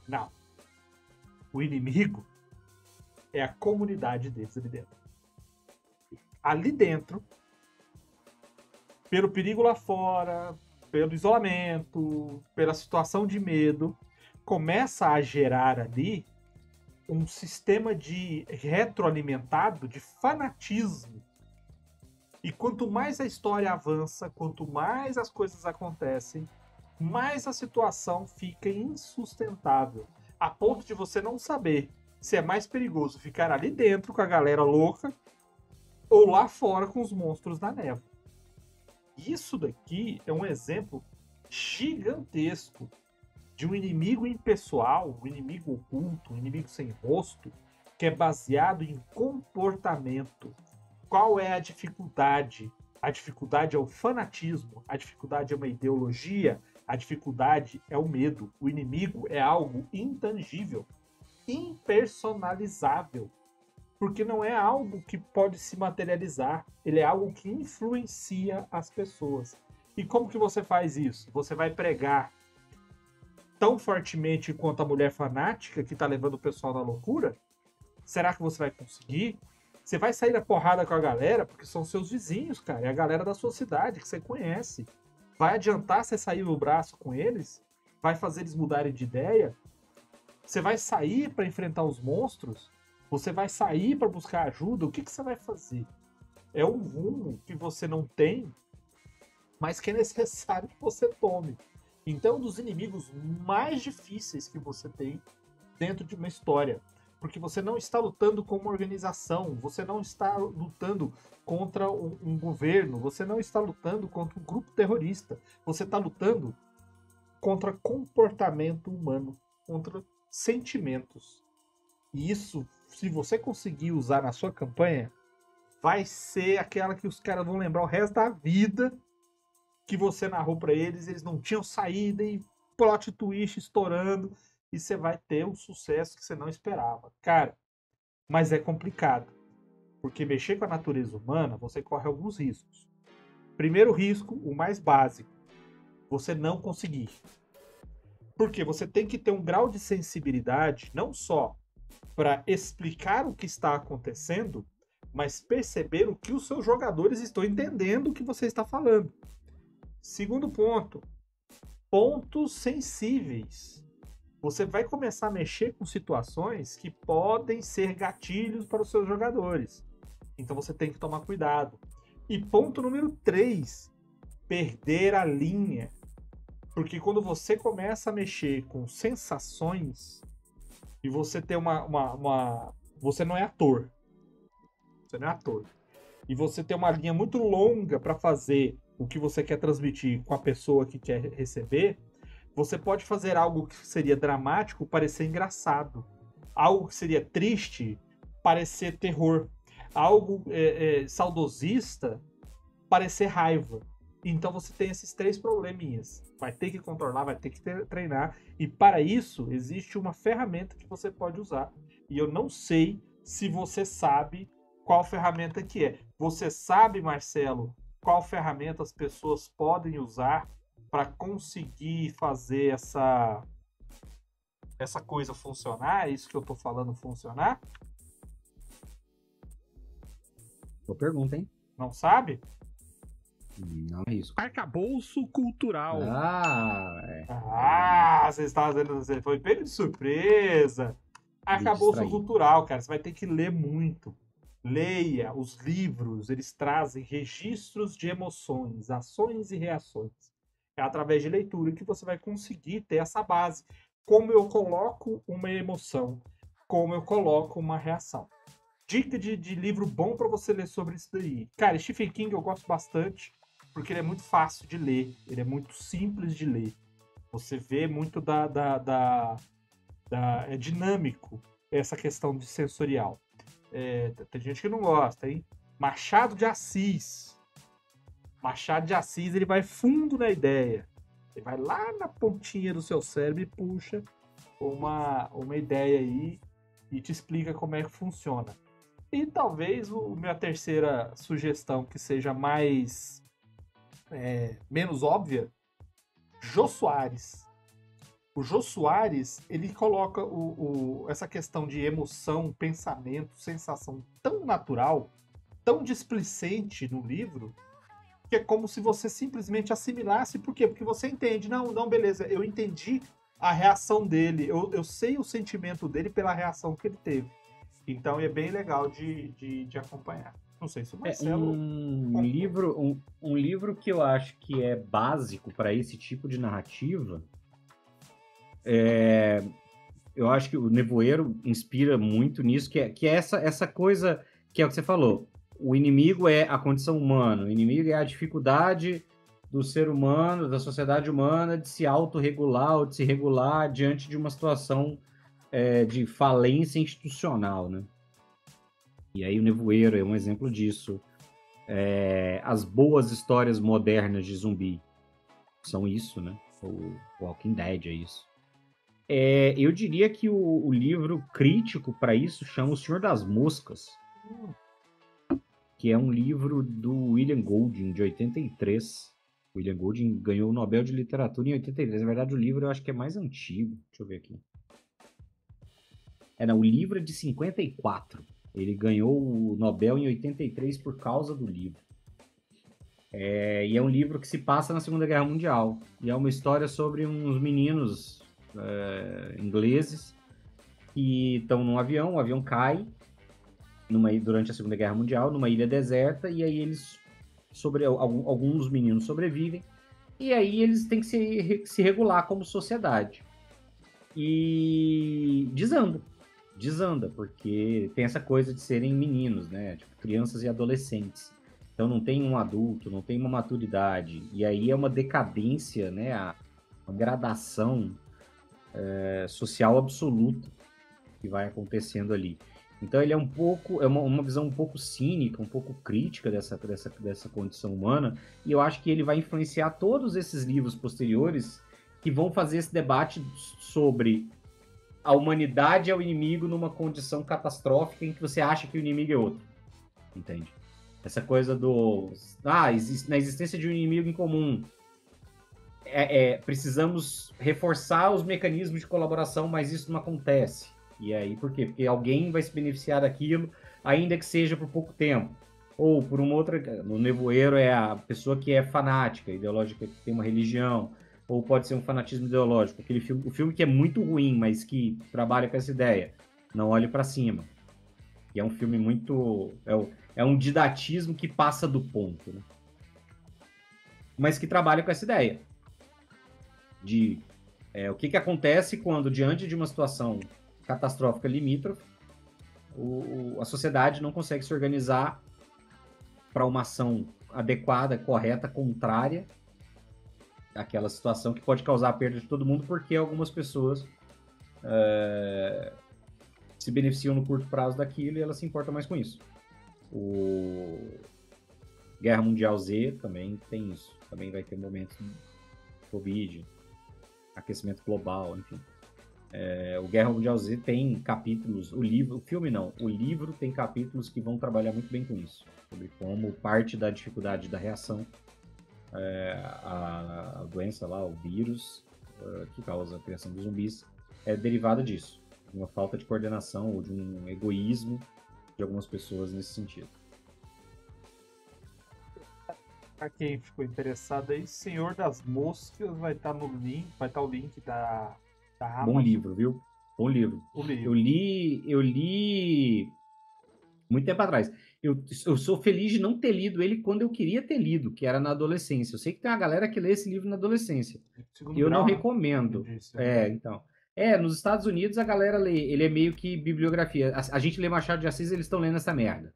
Não. O inimigo é a comunidade deles ali dentro. Ali dentro, pelo perigo lá fora, pelo isolamento, pela situação de medo, começa a gerar ali um sistema de retroalimentado de fanatismo. E quanto mais a história avança, quanto mais as coisas acontecem, mais a situação fica insustentável, a ponto de você não saber se é mais perigoso ficar ali dentro com a galera louca ou lá fora com os monstros da névoa. Isso daqui é um exemplo gigantesco de um inimigo impessoal, um inimigo oculto, um inimigo sem rosto, que é baseado em comportamento. Qual é a dificuldade? A dificuldade é o fanatismo, a dificuldade é uma ideologia, a dificuldade é o medo. O inimigo é algo intangível, impersonalizável, porque não é algo que pode se materializar, ele é algo que influencia as pessoas. E como que você faz isso? Você vai pregar tão fortemente quanto a mulher fanática que está levando o pessoal na loucura? Será que você vai conseguir? Você vai sair na porrada com a galera, porque são seus vizinhos, cara, é a galera da sua cidade que você conhece. Vai adiantar você sair no braço com eles? Vai fazer eles mudarem de ideia? Você vai sair para enfrentar os monstros? Você vai sair para buscar ajuda? O que você vai fazer? É um rumo que você não tem, mas que é necessário que você tome. Então, é um dos inimigos mais difíceis que você tem dentro de uma história. Porque você não está lutando com uma organização, você não está lutando contra um governo, você não está lutando contra um grupo terrorista. Você está lutando contra comportamento humano, contra sentimentos. E isso, se você conseguir usar na sua campanha, vai ser aquela que os caras vão lembrar o resto da vida que você narrou para eles, eles não tinham saída e plot twist estourando, e você vai ter um sucesso que você não esperava. Cara, mas é complicado, porque mexer com a natureza humana, você corre alguns riscos. Primeiro risco, o mais básico, você não conseguir. Porque você tem que ter um grau de sensibilidade, não só para explicar o que está acontecendo, mas perceber o que os seus jogadores estão entendendo o que você está falando. Segundo ponto, pontos sensíveis. Você vai começar a mexer com situações que podem ser gatilhos para os seus jogadores. Então você tem que tomar cuidado. E ponto número 3, perder a linha. Porque quando você começa a mexer com sensações e você tem você não é ator. Você não é ator. E você tem uma linha muito longa para fazer o que você quer transmitir com a pessoa que quer receber, você pode fazer algo que seria dramático parecer engraçado. Algo que seria triste parecer terror. Algo saudosista parecer raiva. Então você tem esses 3 probleminhas. Vai ter que controlar, vai ter que treinar. E para isso, existe uma ferramenta que você pode usar. E eu não sei se você sabe qual ferramenta que é. Você sabe, Marcelo, qual ferramenta as pessoas podem usar para conseguir fazer essa coisa funcionar? É isso que eu estou falando funcionar? Boa pergunta, hein? Não sabe? Não é isso. Arcabouço cultural. Você estava dizendo, você foi pego de surpresa. Arcabouço cultural, cara, você vai ter que ler muito. Leia os livros, eles trazem registros de emoções, ações e reações. É através de leitura que você vai conseguir ter essa base. Como eu coloco uma emoção, como eu coloco uma reação. Dica de livro bom para você ler sobre isso daí. Cara, Stephen King eu gosto bastante, porque ele é muito fácil de ler, ele é muito simples de ler. Você vê muito é dinâmico essa questão de sensorial. Tem gente que não gosta, hein? Machado de Assis. Machado de Assis, ele vai fundo na ideia. Ele vai lá na pontinha do seu cérebro e puxa uma ideia aí e te explica como é que funciona. E talvez minha terceira sugestão, que seja menos óbvia, Jô Soares. O Jô Soares, ele coloca essa questão de emoção, pensamento, sensação tão natural, tão displicente no livro, que é como se você simplesmente assimilasse. Por quê? Porque você entende. Não, não, beleza, eu entendi a reação dele, eu sei o sentimento dele pela reação que ele teve. Então é bem legal de acompanhar. Não sei se o Marcelo... Um livro que eu acho que é básico para esse tipo de narrativa, eu acho que o Nevoeiro inspira muito nisso, que é essa coisa que é o que você falou. O inimigo é a condição humana, o inimigo é a dificuldade do ser humano, da sociedade humana, de se autorregular ou de se regular diante de uma situação de falência institucional, né? E aí o Nevoeiro é um exemplo disso. As boas histórias modernas de zumbi são isso, né? O Walking Dead é isso. Eu diria que o livro crítico para isso chama O Senhor das Moscas, que é um livro do William Golding, de 83. O William Golding ganhou o Nobel de Literatura em 83. Na verdade, o livro eu acho que é mais antigo. Deixa eu ver aqui. O livro é de 54. Ele ganhou o Nobel em 83 por causa do livro. E é um livro que se passa na Segunda Guerra Mundial. E é uma história sobre uns meninos ingleses que estão num avião. O avião cai durante a Segunda Guerra Mundial, numa ilha deserta. E aí alguns meninos sobrevivem. E aí eles têm que se regular como sociedade. E desanda, porque tem essa coisa de serem meninos, né? Tipo, crianças e adolescentes. Então não tem um adulto, não tem uma maturidade. E aí é uma decadência, né? Uma gradação social absoluta que vai acontecendo ali. Então ele é uma visão um pouco cínica, um pouco crítica dessa condição humana. E eu acho que ele vai influenciar todos esses livros posteriores que vão fazer esse debate sobre a humanidade é o inimigo numa condição catastrófica em que você acha que o inimigo é outro. Entende? Essa coisa na existência de um inimigo em comum. Precisamos reforçar os mecanismos de colaboração, mas isso não acontece. E aí, por quê? Porque alguém vai se beneficiar daquilo, ainda que seja por pouco tempo. Ou por uma outra... No Nevoeiro é a pessoa que é fanática, ideológica, que tem uma religião. Ou pode ser um fanatismo ideológico. O filme que é muito ruim, mas que trabalha com essa ideia. Não Olhe para Cima. E é um filme muito... É um didatismo que passa do ponto, né? Mas que trabalha com essa ideia. De o que acontece quando, diante de uma situação catastrófica limítrofe, a sociedade não consegue se organizar para uma ação adequada, correta, contrária àquela situação que pode causar a perda de todo mundo, porque algumas pessoas se beneficiam no curto prazo daquilo e elas se importam mais com isso. O Guerra Mundial Z também tem isso. Também vai ter momentos de Covid, aquecimento global, enfim. O Guerra Mundial Z tem capítulos, o livro tem capítulos que vão trabalhar muito bem com isso, sobre como parte da dificuldade da reação a doença lá, o vírus que causa a criação dos zumbis, é derivada disso, de uma falta de coordenação ou de um egoísmo de algumas pessoas nesse sentido. Para quem ficou interessado aí, Senhor das Moscas vai estar no link, vai estar o link da Amazon. Bom livro, viu? Bom livro. Eu li muito tempo atrás. Eu sou feliz de não ter lido ele quando eu queria ter lido, que era na adolescência. Eu sei que tem uma galera que lê esse livro na adolescência. Eu não recomendo. Então. Nos Estados Unidos a galera lê. Ele é meio que bibliografia. A gente lê Machado de Assis, eles estão lendo essa merda.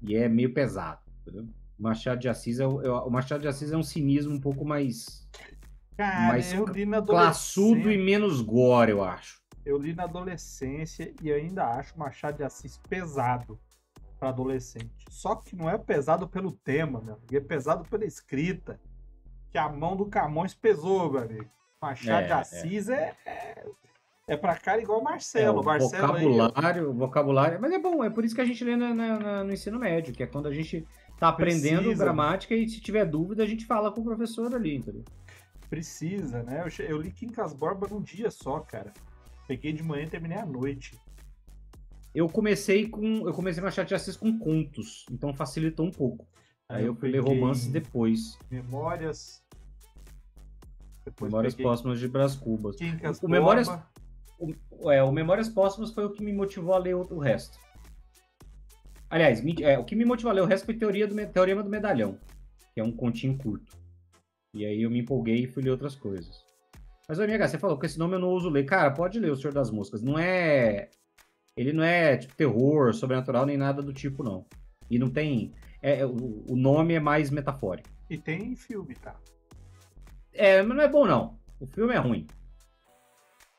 E é meio pesado, entendeu? O Machado de Assis é um cinismo um pouco mais... Cara, mais eu li na classudo e menos gore, eu acho. Eu li na adolescência e ainda acho Machado de Assis pesado para adolescente. Só que não é pesado pelo tema, meu amigo. É pesado pela escrita. Que a mão do Camões pesou, meu amigo. Machado de Assis é pra cara igual o Marcelo. Vocabulário. Mas é bom, é por isso que a gente lê no ensino médio, que é quando a gente tá aprendendo gramática e se tiver dúvida a gente fala com o professor ali, entendeu? Precisa, né? Eu li Quincas Borba num dia só, cara. Peguei de manhã e terminei à noite. Eu comecei Machado de Assis com contos, então facilitou um pouco. Aí eu fui ler romances depois. Memórias. Depois Memórias peguei Póstumas de Brás Cubas. Quincas O Memórias, Borba. o Memórias Póstumas foi o que me motivou a ler o resto. Aliás, o que me motivou a ler o resto foi Teorema do Medalhão, que é um continho curto. E aí eu me empolguei e fui ler outras coisas. Mas, amiga, você falou que esse nome eu não uso ler. Cara, pode ler O Senhor das Moscas. Ele não é tipo terror, sobrenatural, nem nada do tipo, não. E não tem... o nome é mais metafórico. E tem filme, tá? Mas não é bom, não. O filme é ruim.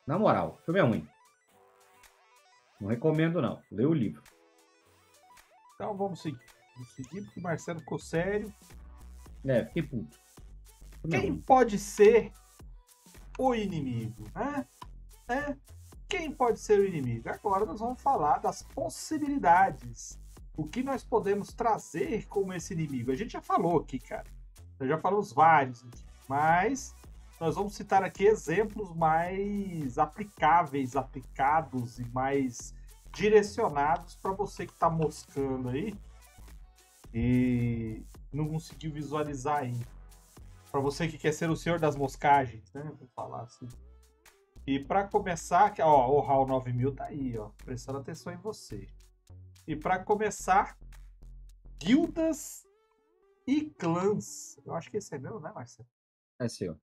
Na moral, o filme é ruim. Não recomendo, não. Lê o livro. Então vamos seguir. Vamos seguir porque o Marcelo ficou sério. Fiquei puto. Quem pode ser o inimigo, né? Quem pode ser o inimigo? Agora nós vamos falar das possibilidades. O que nós podemos trazer como esse inimigo? A gente já falou aqui, cara. Nós já falamos vários aqui. Mas nós vamos citar aqui exemplos mais aplicáveis, aplicados e mais direcionados para você que está moscando aí e não conseguiu visualizar ainda. Para você que quer ser o senhor das moscagens, né? Vou falar assim. E para começar, ó, o HAL 9000 tá aí, ó, prestando atenção em você. E para começar, guildas e clãs. Eu acho que esse é meu, né, Marcelo? É seu.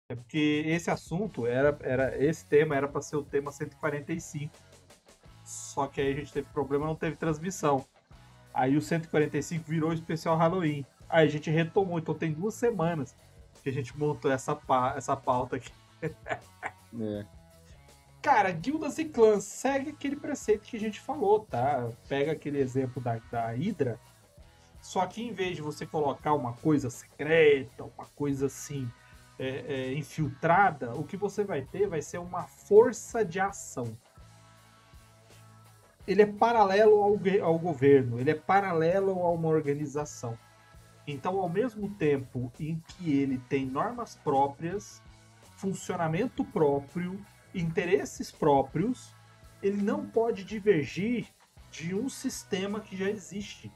É porque esse assunto esse tema era para ser o tema 145. Só que aí a gente teve problema, não teve transmissão. Aí o 145 virou especial Halloween. Aí a gente retomou, então tem 2 semanas que a gente montou essa pauta aqui. Cara, guildas e clãs, segue aquele preceito que a gente falou, tá? Pega aquele exemplo da Hydra, só que em vez de você colocar uma coisa secreta, uma coisa assim, infiltrada, o que você vai ter vai ser uma força de ação. Ele é paralelo ao governo, ele é paralelo a uma organização. Então, ao mesmo tempo em que ele tem normas próprias, funcionamento próprio, interesses próprios, ele não pode divergir de um sistema que já existe.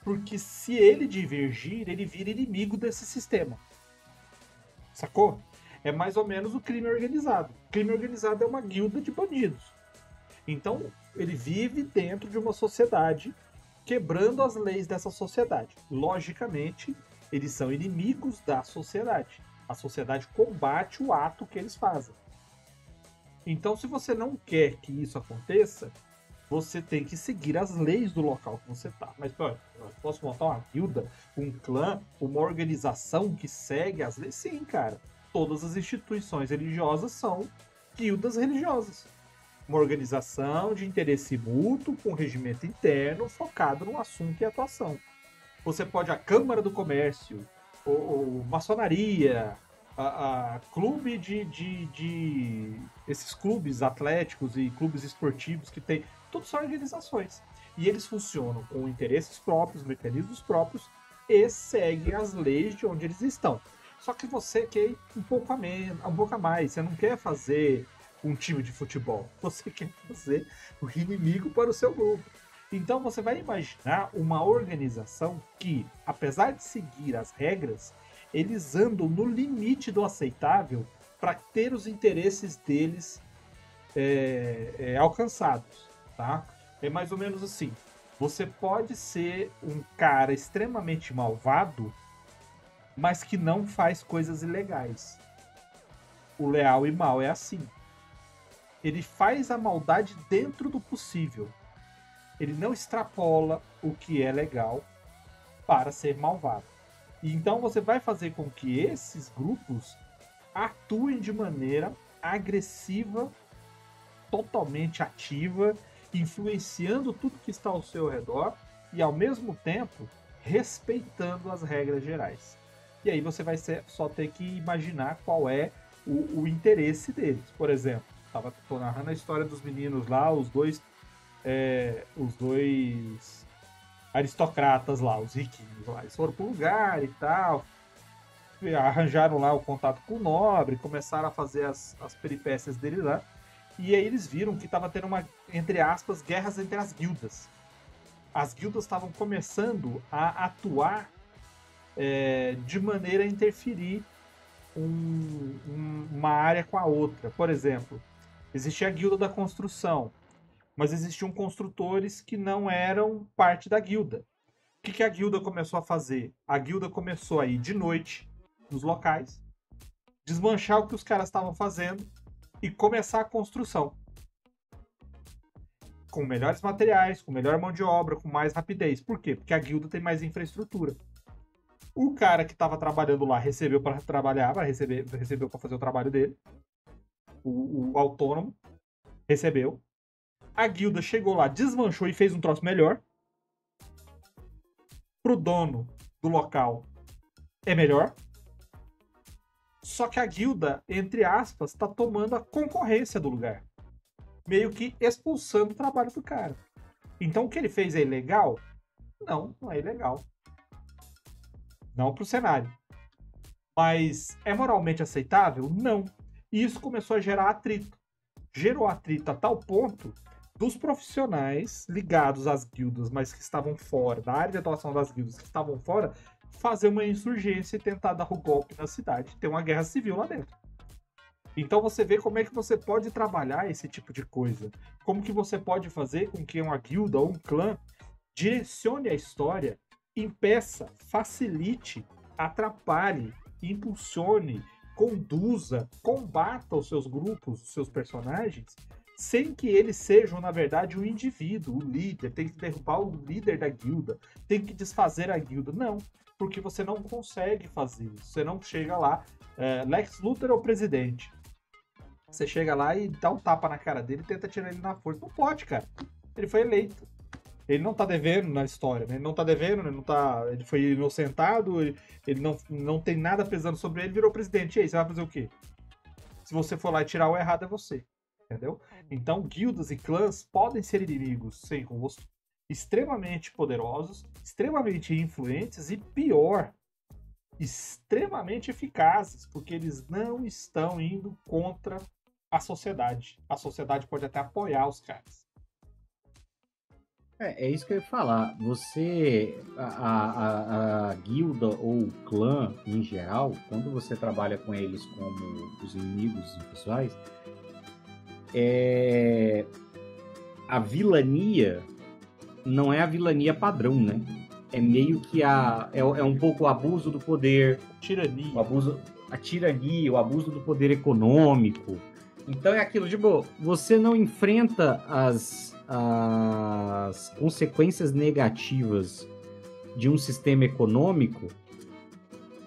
Porque se ele divergir, ele vira inimigo desse sistema. Sacou? É mais ou menos o crime organizado. O crime organizado é uma guilda de bandidos. Então, ele vive dentro de uma sociedade, quebrando as leis dessa sociedade. Logicamente, eles são inimigos da sociedade. A sociedade combate o ato que eles fazem. Então, se você não quer que isso aconteça, você tem que seguir as leis do local que você está. Mas, pô, eu posso montar uma guilda, um clã, uma organização que segue as leis? Sim, cara. Todas as instituições religiosas são guildas religiosas. Uma organização de interesse mútuo, com regimento interno, focado no assunto e atuação. Você pode a Câmara do Comércio, ou maçonaria, a clube esses clubes atléticos e clubes esportivos que tem, todos são organizações. E eles funcionam com interesses próprios, mecanismos próprios e seguem as leis de onde eles estão. Só que você quer ir um pouco a mais. Você não quer fazer um time de futebol. Você quer fazer o inimigo para o seu grupo. Então você vai imaginar uma organização que, apesar de seguir as regras, eles andam no limite do aceitável para ter os interesses deles alcançados, tá? É mais ou menos assim. Você pode ser um cara extremamente malvado, mas que não faz coisas ilegais. O leal e mal é assim. Ele faz a maldade dentro do possível. Ele não extrapola o que é legal para ser malvado. E então você vai fazer com que esses grupos atuem de maneira agressiva, totalmente ativa, influenciando tudo que está ao seu redor e, ao mesmo tempo, respeitando as regras gerais. E aí você vai só ter que imaginar qual é o interesse deles. Por exemplo, tô narrando a história dos meninos lá, os dois aristocratas lá, os riquinhos lá. Eles foram para um lugar e tal. arranjaram lá o contato com o Nobre, começaram a fazer as peripécias dele lá. E aí eles viram que estava tendo uma, entre aspas, guerras entre as guildas. As guildas estavam começando a atuar de maneira a interferir uma área com a outra. Por exemplo, existia a guilda da construção, mas existiam construtores que não eram parte da guilda. O que a guilda começou a fazer? A guilda começou a ir de noite nos locais, desmanchar o que os caras estavam fazendo e começar a construção. Com melhores materiais, com melhor mão de obra, com mais rapidez. Por quê? Porque a guilda tem mais infraestrutura. O cara que estava trabalhando lá recebeu para trabalhar, recebeu para fazer o trabalho dele. O autônomo recebeu. A guilda chegou lá, desmanchou e fez um troço melhor. Pro dono do local é melhor. Só que a guilda, entre aspas, está tomando a concorrência do lugar. Meio que expulsando o trabalho do cara. Então o que ele fez é ilegal? Não, não é ilegal. Não pro cenário. Mas é moralmente aceitável? Não. E isso começou a gerar atrito. Gerou atrito a tal ponto dos profissionais ligados às guildas, mas que estavam fora, da área de atuação das guildas que estavam fora, fazer uma insurgência e tentar dar o golpe na cidade. Ter uma guerra civil lá dentro. Então você vê como é que você pode trabalhar esse tipo de coisa. Como que você pode fazer com que uma guilda ou um clã direcione a história, impeça, facilite, atrapalhe, impulsione, conduza, combata os seus grupos, os seus personagens, sem que eles sejam, na verdade, o indivíduo, o líder. Tem que derrubar o líder da guilda, tem que desfazer a guilda. Não, porque você não consegue fazer isso. Você não chega lá, Lex Luthor é o presidente. Você chega lá e dá um tapa na cara dele e tenta tirar ele na força. Não pode, cara. Ele foi eleito. Ele não tá devendo na história, né? Ele não tá devendo, ele foi inocentado, ele não tem nada pesando sobre ele, virou presidente. E aí, você vai fazer o quê? Se você for lá e tirar o errado, é você. Entendeu? Então, guildas e clãs podem ser inimigos sem rosto, extremamente poderosos, extremamente influentes e, pior, extremamente eficazes, porque eles não estão indo contra a sociedade. A sociedade pode até apoiar os caras. É isso que eu ia falar. Você, a guilda ou o clã em geral, quando você trabalha com eles como os inimigos pessoais, a vilania não é a vilania padrão, né? É meio que é um pouco o abuso do poder, tirania, a tirania, o abuso do poder econômico. Então é aquilo, tipo, você não enfrenta as consequências negativas de um sistema econômico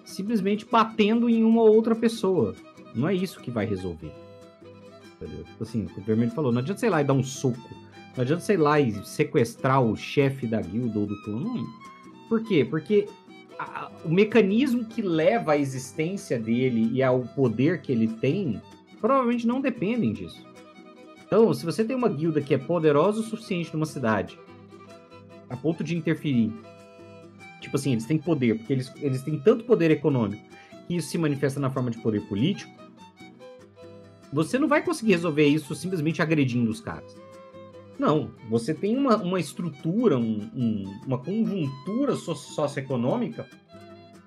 simplesmente batendo em uma outra pessoa. Não é isso que vai resolver. Entendeu? Tipo assim, o Vermelho falou, não adianta, sei lá, e dar um soco. Não adianta, sei lá, e sequestrar o chefe da guilda ou do clã. Não. Por quê? Porque o mecanismo que leva à existência dele e ao poder que ele tem provavelmente não dependem disso. Então, se você tem uma guilda que é poderosa o suficiente numa cidade, a ponto de interferir, tipo assim, eles têm poder, porque eles têm tanto poder econômico que isso se manifesta na forma de poder político, você não vai conseguir resolver isso simplesmente agredindo os caras. Não, você tem uma estrutura, uma conjuntura socioeconômica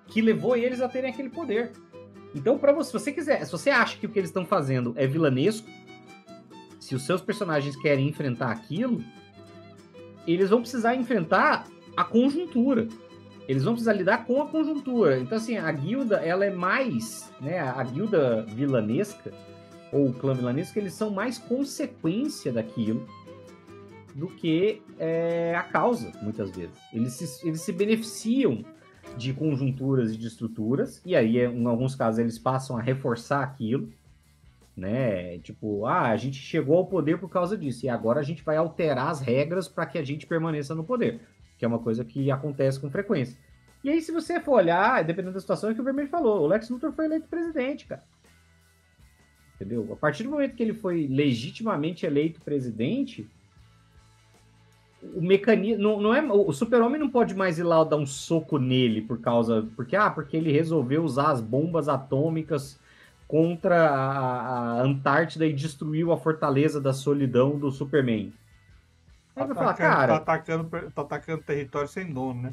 que levou eles a terem aquele poder. Então, se você quiser, se você acha que o que eles estão fazendo é vilanesco, se os seus personagens querem enfrentar aquilo, eles vão precisar enfrentar a conjuntura. Eles vão precisar lidar com a conjuntura. Então, assim, a guilda, ela é mais, né, a guilda vilanesca, ou o clã vilanesco, eles são mais consequência daquilo do que a causa, muitas vezes. Eles se beneficiam de conjunturas e de estruturas, e aí, em alguns casos, eles passam a reforçar aquilo, né? Tipo, a gente chegou ao poder por causa disso, e agora a gente vai alterar as regras para que a gente permaneça no poder, que é uma coisa que acontece com frequência. E aí, se você for olhar, dependendo da situação, é o que o Vermelho falou, o Lex Luthor foi eleito presidente, cara. Entendeu? A partir do momento que ele foi legitimamente eleito presidente, o mecanismo não é, o Super-Homem não pode mais ir lá dar um soco nele porque ele resolveu usar as bombas atômicas contra a Antártida e destruiu a fortaleza da solidão do Superman. Aí vai falar, cara, tá atacando território sem dono, né?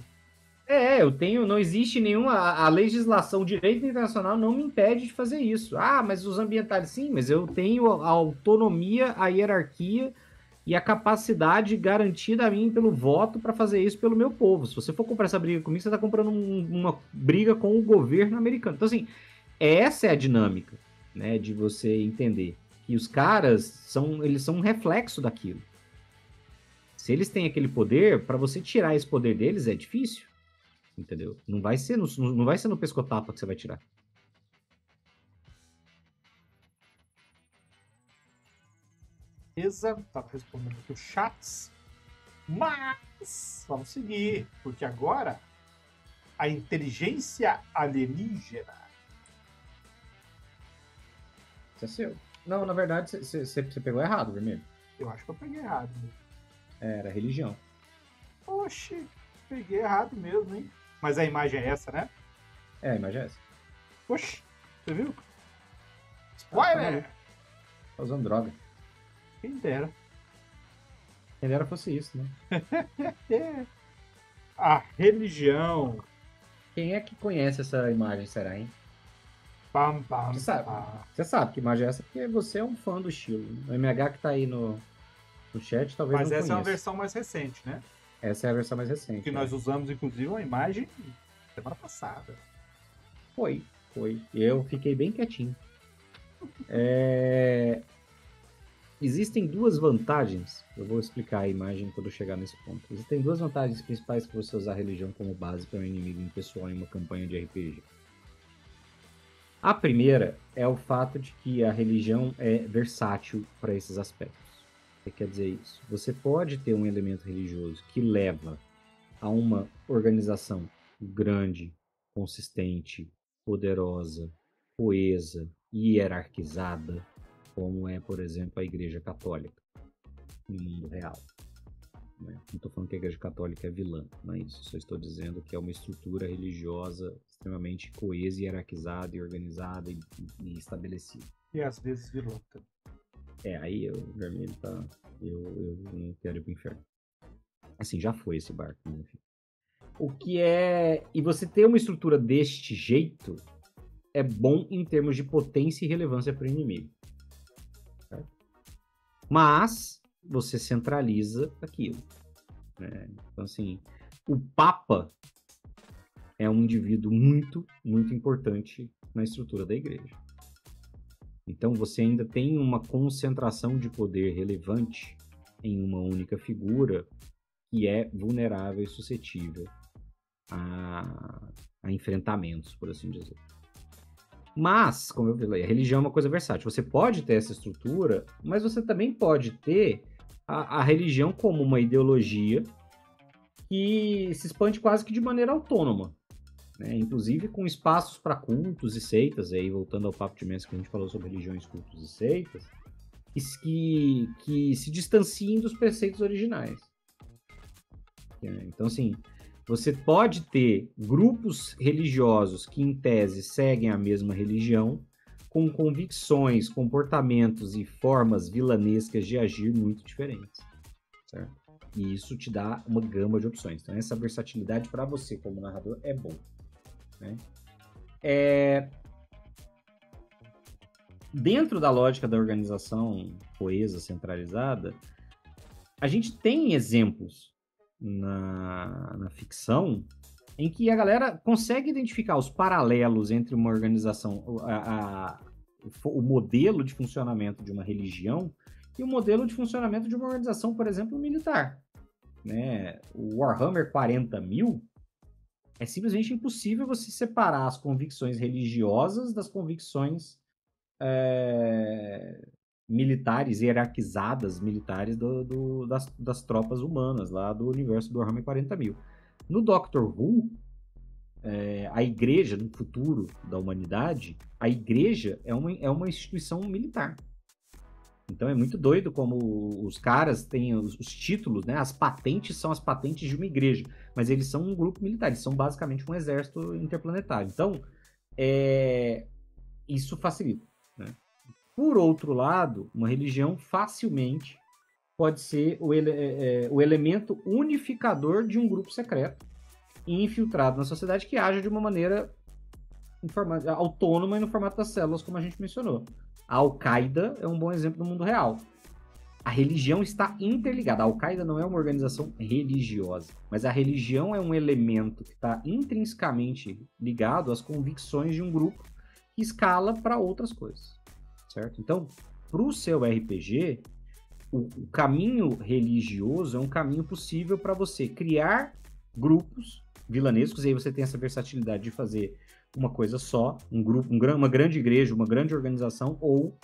não existe nenhuma, a legislação, o direito internacional não me impede de fazer isso. Ah, mas os ambientalistas, sim, mas eu tenho a autonomia, a hierarquia e a capacidade garantida a mim pelo voto para fazer isso pelo meu povo. Se você for comprar essa briga comigo, você está comprando uma briga com o governo americano. Então, assim, essa é a dinâmica, né, de você entender que os caras eles são um reflexo daquilo. Se eles têm aquele poder, para você tirar esse poder deles é difícil, entendeu? Não vai ser no pescotapa que você vai tirar. Estava respondendo aqui os chats, mas vamos seguir, porque agora a inteligência alienígena. Isso é seu. Não, na verdade, você pegou errado, Vermelho. Eu acho que eu peguei errado. Era religião. Oxi, peguei errado mesmo, hein? Mas a imagem é essa, né? É, a imagem é essa. Oxi, você viu? Spoiler! Tá usando droga. Quem dera. Quem dera fosse isso, né? A religião. Quem é que conhece essa imagem, será, hein? Pam, pam, Você sabe que imagem é essa porque você é um fã do estilo. O MH que tá aí no chat talvez Mas não essa conheça. é uma versão mais recente, né? Essa é a versão mais recente. Que nós usamos, inclusive, uma imagem semana passada. Foi. Eu fiquei bem quietinho. Existem duas vantagens. Eu vou explicar a imagem quando eu chegar nesse ponto. Existem duas vantagens principais para você usar a religião como base para um inimigo impessoal em uma campanha de RPG. A primeira é o fato de que a religião é versátil para esses aspectos. O que quer dizer isso? Você pode ter um elemento religioso que leva a uma organização grande, consistente, poderosa, coesa e hierarquizada, como é, por exemplo, a Igreja Católica no mundo real. Não estou falando que a Igreja Católica é vilã, não é isso. Só estou dizendo que é uma estrutura religiosa extremamente coesa, hierarquizada e organizada e estabelecida. E às vezes vilã também. Aí o Vermelho tá... Eu não quero ir pro inferno. Assim, já foi esse barco, enfim. O que é... E você ter uma estrutura deste jeito é bom em termos de potência e relevância para o inimigo. Certo? Mas você centraliza aquilo. Né? Então, assim, o Papa é um indivíduo muito, muito importante na estrutura da igreja. Então, você ainda tem uma concentração de poder relevante em uma única figura que é vulnerável e suscetível a enfrentamentos, por assim dizer. Mas, como eu falei, a religião é uma coisa versátil. Você pode ter essa estrutura, mas você também pode ter a religião como uma ideologia que se expande quase que de maneira autônoma. Né? Inclusive com espaços para cultos e seitas, aí voltando ao papo de mestre que a gente falou sobre religiões, cultos e seitas, que se distanciem dos preceitos originais. Então, assim, você pode ter grupos religiosos que, em tese, seguem a mesma religião, com convicções, comportamentos e formas vilanescas de agir muito diferentes. Certo? E isso te dá uma gama de opções. Então, essa versatilidade para você, como narrador, é bom. Né? Dentro da lógica da organização coesa, centralizada, a gente tem exemplos na ficção em que a galera consegue identificar os paralelos entre uma organização, o modelo de funcionamento de uma religião e o modelo de funcionamento de uma organização, por exemplo, militar. Né? O Warhammer 40.000 é simplesmente impossível você separar as convicções religiosas das convicções militares, hierarquizadas militares das tropas humanas lá do universo do Warhammer 40.000. No Doctor Who, a igreja, no futuro da humanidade, a igreja é uma instituição militar. Então é muito doido como os caras têm os títulos, né? As patentes são as patentes de uma igreja, mas eles são um grupo militar, eles são basicamente um exército interplanetário. Então, isso facilita, né? Por outro lado, uma religião facilmente pode ser o elemento unificador de um grupo secreto e infiltrado na sociedade que age de uma maneira autônoma e no formato das células, como a gente mencionou. A Al-Qaeda é um bom exemplo no mundo real. A religião está interligada. A Al-Qaeda não é uma organização religiosa, mas a religião é um elemento que está intrinsecamente ligado às convicções de um grupo que escala para outras coisas, certo? Então, para o seu RPG, o caminho religioso é um caminho possível para você criar grupos vilanescos, e aí você tem essa versatilidade de fazer uma coisa só, um grupo, uma grande igreja, uma grande organização, ou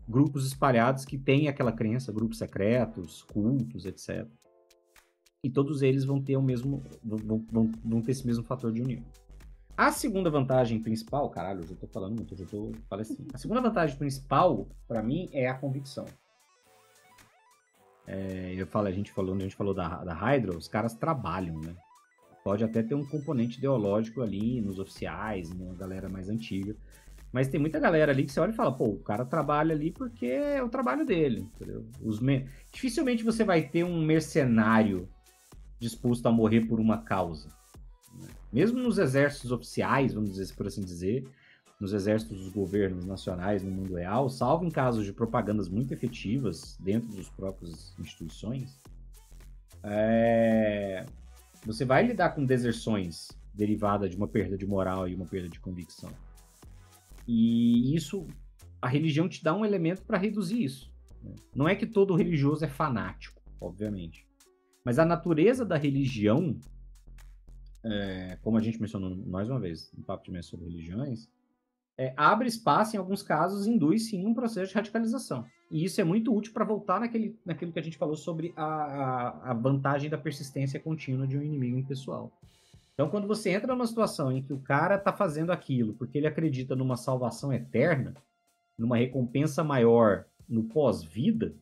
grupos espalhados que têm aquela crença, grupos secretos, cultos, etc. E todos eles vão ter vão ter esse mesmo fator de união. A segunda vantagem principal, caralho, eu já tô falando muito, eu já tô palestrinando. A segunda vantagem principal, para mim, é a convicção. A gente falou da Hydra, os caras trabalham, né? Pode até ter um componente ideológico ali nos oficiais, na galera mais antiga. Mas tem muita galera ali que você olha e fala, pô, o cara trabalha ali porque é o trabalho dele, entendeu? Dificilmente você vai ter um mercenário disposto a morrer por uma causa, né? Mesmo nos exércitos oficiais, vamos dizer por assim dizer, nos exércitos dos governos nacionais no mundo real, salvo em casos de propagandas muito efetivas dentro das próprias instituições, você vai lidar com deserções derivadas de uma perda de moral e uma perda de convicção. E isso, a religião te dá um elemento para reduzir isso, né? Não é que todo religioso é fanático, obviamente. Mas a natureza da religião, como a gente mencionou mais uma vez no Papo de Mestre sobre religiões, abre espaço, em alguns casos, induz sim um processo de radicalização. E isso é muito útil para voltar naquilo que a gente falou sobre a vantagem da persistência contínua de um inimigo impessoal. Então, quando você entra numa situação em que o cara está fazendo aquilo porque ele acredita numa salvação eterna, numa recompensa maior no pós-vida,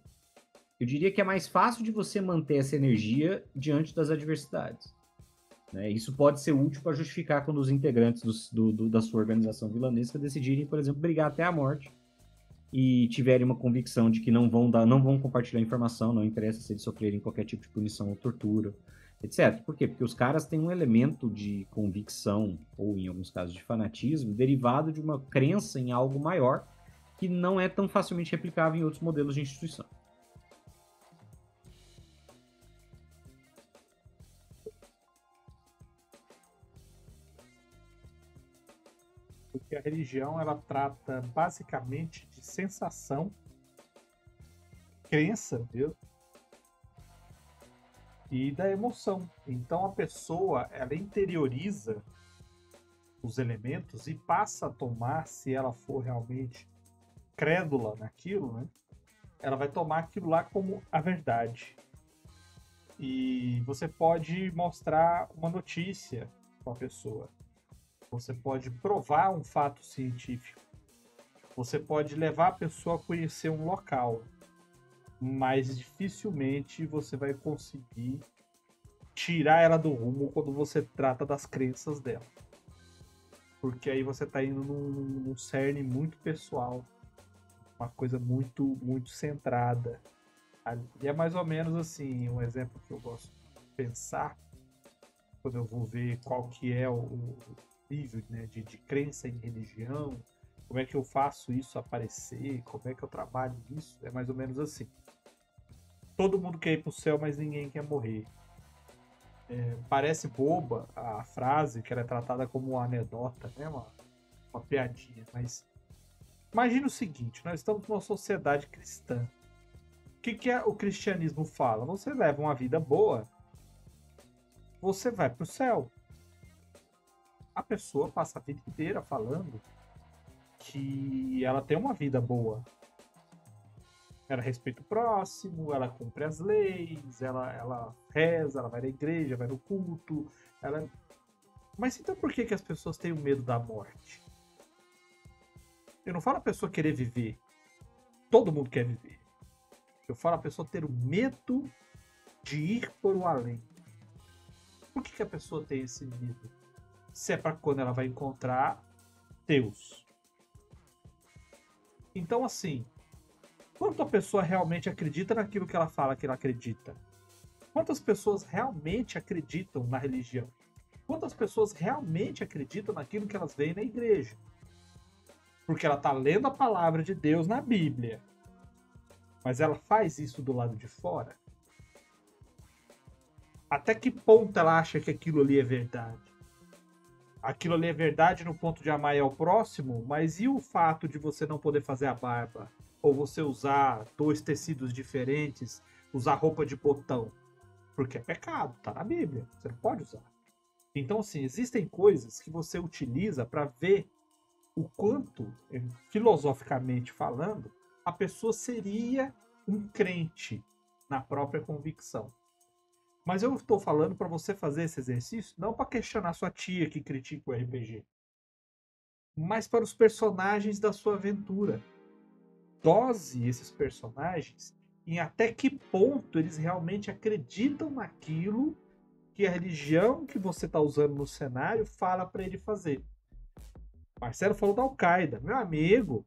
eu diria que é mais fácil de você manter essa energia diante das adversidades, né? Isso pode ser útil para justificar quando os integrantes da sua organização vilanesca decidirem, por exemplo, brigar até a morte e tiverem uma convicção de que não vão compartilhar informação, não interessa se eles sofrerem qualquer tipo de punição ou tortura, etc. Por quê? Porque os caras têm um elemento de convicção, ou em alguns casos de fanatismo, derivado de uma crença em algo maior que não é tão facilmente replicável em outros modelos de instituição. Porque a religião, ela trata basicamente de sensação, crença mesmo, e da emoção. Então a pessoa, ela interioriza os elementos e passa a tomar, se ela for realmente crédula naquilo, né? Ela vai tomar aquilo lá como a verdade. E você pode mostrar uma notícia para a pessoa. Você pode provar um fato científico. Você pode levar a pessoa a conhecer um local. Mas dificilmente você vai conseguir tirar ela do rumo quando você trata das crenças dela. Porque aí você está indo num cerne muito pessoal. Uma coisa muito, muito centrada. E é mais ou menos assim, um exemplo que eu gosto de pensar, quando eu vou ver qual que é o nível, né, de crença em religião, como é que eu faço isso aparecer, como é que eu trabalho isso, é mais ou menos assim. Todo mundo quer ir pro céu, mas ninguém quer morrer. Parece boba a frase, que ela é tratada como uma anedota, né, uma piadinha, mas imagina o seguinte, nós estamos numa sociedade cristã. O que o cristianismo fala? Você leva uma vida boa, você vai pro céu. A pessoa passa a vida inteira falando que ela tem uma vida boa. Ela respeita o próximo, ela cumpre as leis, ela reza, ela vai na igreja, vai no culto. Mas então por que as pessoas têm o medo da morte? Eu não falo a pessoa querer viver. Todo mundo quer viver. Eu falo a pessoa ter o medo de ir por o além. Por que a pessoa tem esse medo? Se é para quando ela vai encontrar Deus. Então, assim, quanto a pessoa realmente acredita naquilo que ela fala que ela acredita? Quantas pessoas realmente acreditam na religião? Quantas pessoas realmente acreditam naquilo que elas veem na igreja? Porque ela está lendo a palavra de Deus na Bíblia. Mas ela faz isso do lado de fora? Até que ponto ela acha que aquilo ali é verdade? Aquilo ali é verdade no ponto de amar ao próximo, mas e o fato de você não poder fazer a barba? Ou você usar 2 tecidos diferentes, usar roupa de botão? Porque é pecado, tá na Bíblia, você não pode usar. Então, assim, existem coisas que você utiliza para ver o quanto, filosoficamente falando, a pessoa seria um crente na própria convicção. Mas eu estou falando para você fazer esse exercício não para questionar sua tia que critica o RPG, mas para os personagens da sua aventura. Dose esses personagens em até que ponto eles realmente acreditam naquilo que a religião que você está usando no cenário fala para ele fazer. Marcelo falou da Al-Qaeda. Meu amigo,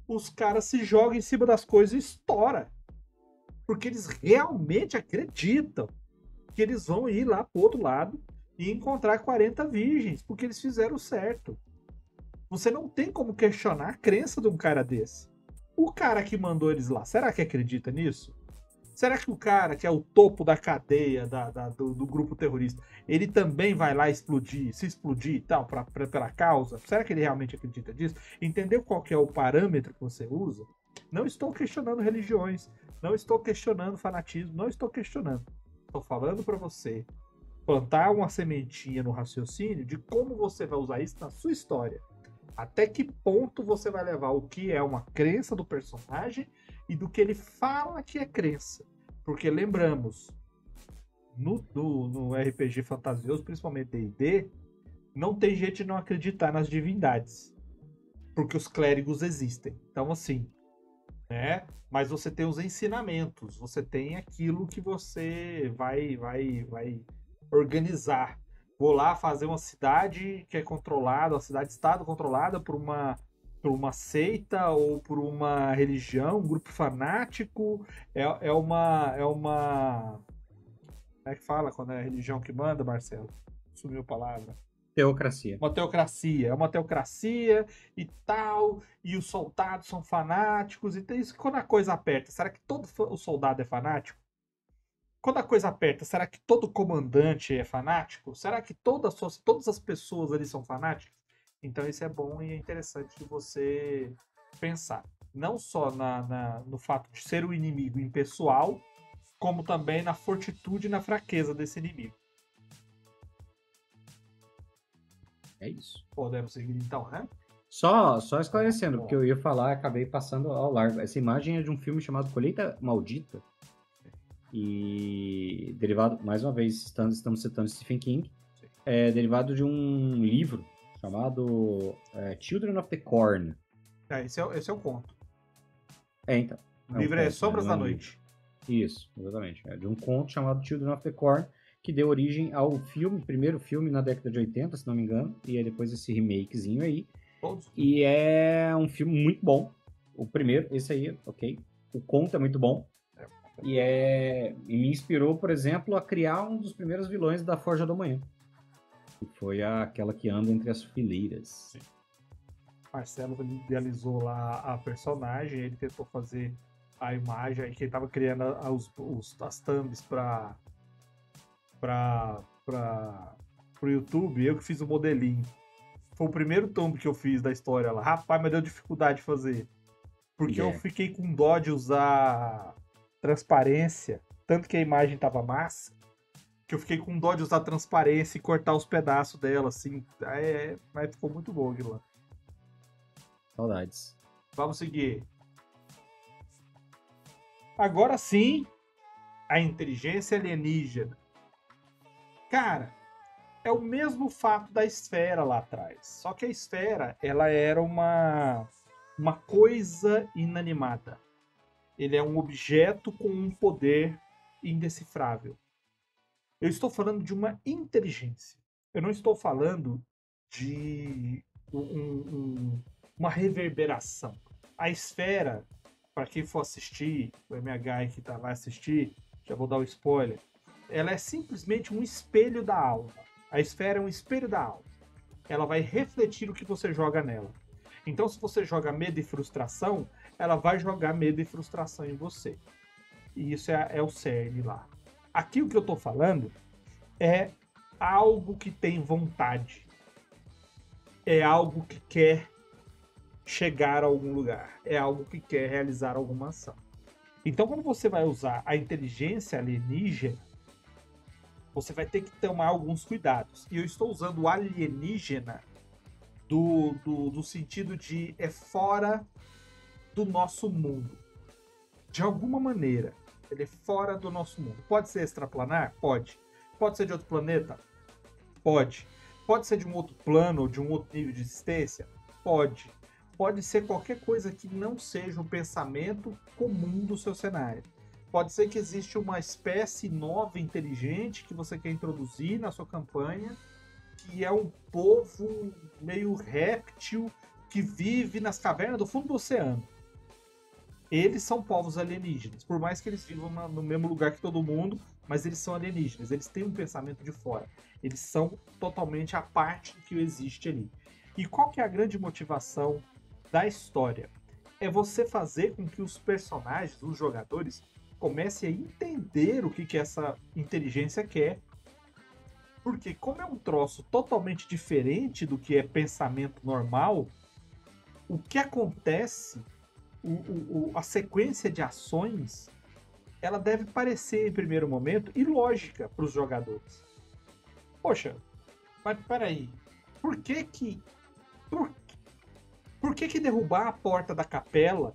os caras se jogam em cima das coisas e estoura. Porque eles realmente acreditam que eles vão ir lá pro outro lado e encontrar 40 virgens, porque eles fizeram certo. Você não tem como questionar a crença de um cara desse. O cara que mandou eles lá, será que acredita nisso? Será que o cara que é o topo da cadeia do grupo terrorista, ele também vai lá explodir, se explodir e tal, pela causa? Será que ele realmente acredita nisso? Entendeu qual que é o parâmetro que você usa? Não estou questionando religiões, não estou questionando fanatismo, não estou questionando. Estou falando para você plantar uma sementinha no raciocínio de como você vai usar isso na sua história. Até que ponto você vai levar o que é uma crença do personagem e do que ele fala que é crença. Porque lembramos, no RPG fantasioso, principalmente D&D, não tem jeito de não acreditar nas divindades. Porque os clérigos existem. Então, assim, né? Mas você tem os ensinamentos, você tem aquilo que você vai organizar. Vou lá fazer uma cidade que é controlada, uma cidade-estado controlada por uma seita ou por uma religião, um grupo fanático. É uma. Como é que fala quando é a religião que manda, Marcelo? Sumiu a palavra. Teocracia. É uma teocracia e tal, e os soldados são fanáticos, e tem isso. Quando a coisa aperta, será que todo o soldado é fanático? Quando a coisa aperta, será que todo comandante é fanático? Será que todas as pessoas ali são fanáticas? Então isso é bom e é interessante de você pensar. Não só no fato de ser o inimigo impessoal, como também na fortitude e na fraqueza desse inimigo. É isso. Podemos seguir então, né? Só esclarecendo, porque eu ia falar, acabei passando ao largo. Essa imagem é de um filme chamado Colheita Maldita. E derivado, mais uma vez, estamos citando Stephen King, é derivado de um livro chamado Children of the Corn. Esse é o conto. Então. O livro é Sombras da Noite. Isso, exatamente. É de um conto chamado Children of the Corn, que deu origem ao primeiro filme na década de 80, se não me engano, e aí depois esse remakezinho aí. Todos. E é um filme muito bom. O primeiro, esse aí, ok. O conto é muito bom. E me inspirou, por exemplo, a criar um dos primeiros vilões da Forja do Amanhã. Que foi aquela que anda entre as fileiras. Sim. Marcelo idealizou lá a personagem, ele tentou fazer a imagem, aí que ele tava criando as thumbs pro YouTube, eu que fiz o modelinho. Foi o primeiro thumb que eu fiz da história lá. Rapaz, mas deu dificuldade de fazer. Porque eu fiquei com dó de usar transparência, tanto que a imagem tava massa, que eu fiquei com dó de usar transparência e cortar os pedaços dela, assim. Mas ficou muito bom aquilo lá. Saudades. Vamos seguir. Agora sim, a inteligência alienígena. Cara, é o mesmo fato da esfera lá atrás. Só que a esfera, ela era uma coisa inanimada. Ele é um objeto com um poder indecifrável. Eu estou falando de uma inteligência. Eu não estou falando de uma reverberação. A esfera, para quem for assistir, o MH que tá lá assistir, já vou dar o spoiler, ela é simplesmente um espelho da alma. A esfera é um espelho da alma. Ela vai refletir o que você joga nela. Então, se você joga medo e frustração, ela vai jogar medo e frustração em você. E isso é o cerne lá. Aqui o que eu tô falando é algo que tem vontade. É algo que quer chegar a algum lugar. É algo que quer realizar alguma ação. Então, quando você vai usar a inteligência alienígena, você vai ter que tomar alguns cuidados. E eu estou usando o alienígena do sentido de é fora do nosso mundo. De alguma maneira, ele é fora do nosso mundo. Pode ser extraplanar? Pode. Pode ser de outro planeta? Pode. Pode ser de um outro plano ou de um outro nível de existência? Pode. Pode ser qualquer coisa que não seja o pensamento comum do seu cenário. Pode ser que exista uma espécie nova inteligente que você quer introduzir na sua campanha, que é um povo meio réptil que vive nas cavernas do fundo do oceano. Eles são povos alienígenas, por mais que eles vivam no mesmo lugar que todo mundo, mas eles são alienígenas, eles têm um pensamento de fora. Eles são totalmente a parte que existe ali. E qual que é a grande motivação da história? É você fazer com que os personagens, os jogadores, comecem a entender o que essa inteligência quer. Porque como é um troço totalmente diferente do que é pensamento normal, o que acontece, a sequência de ações, ela deve parecer, em primeiro momento, ilógica para os jogadores. Poxa, mas peraí, por que derrubar a porta da capela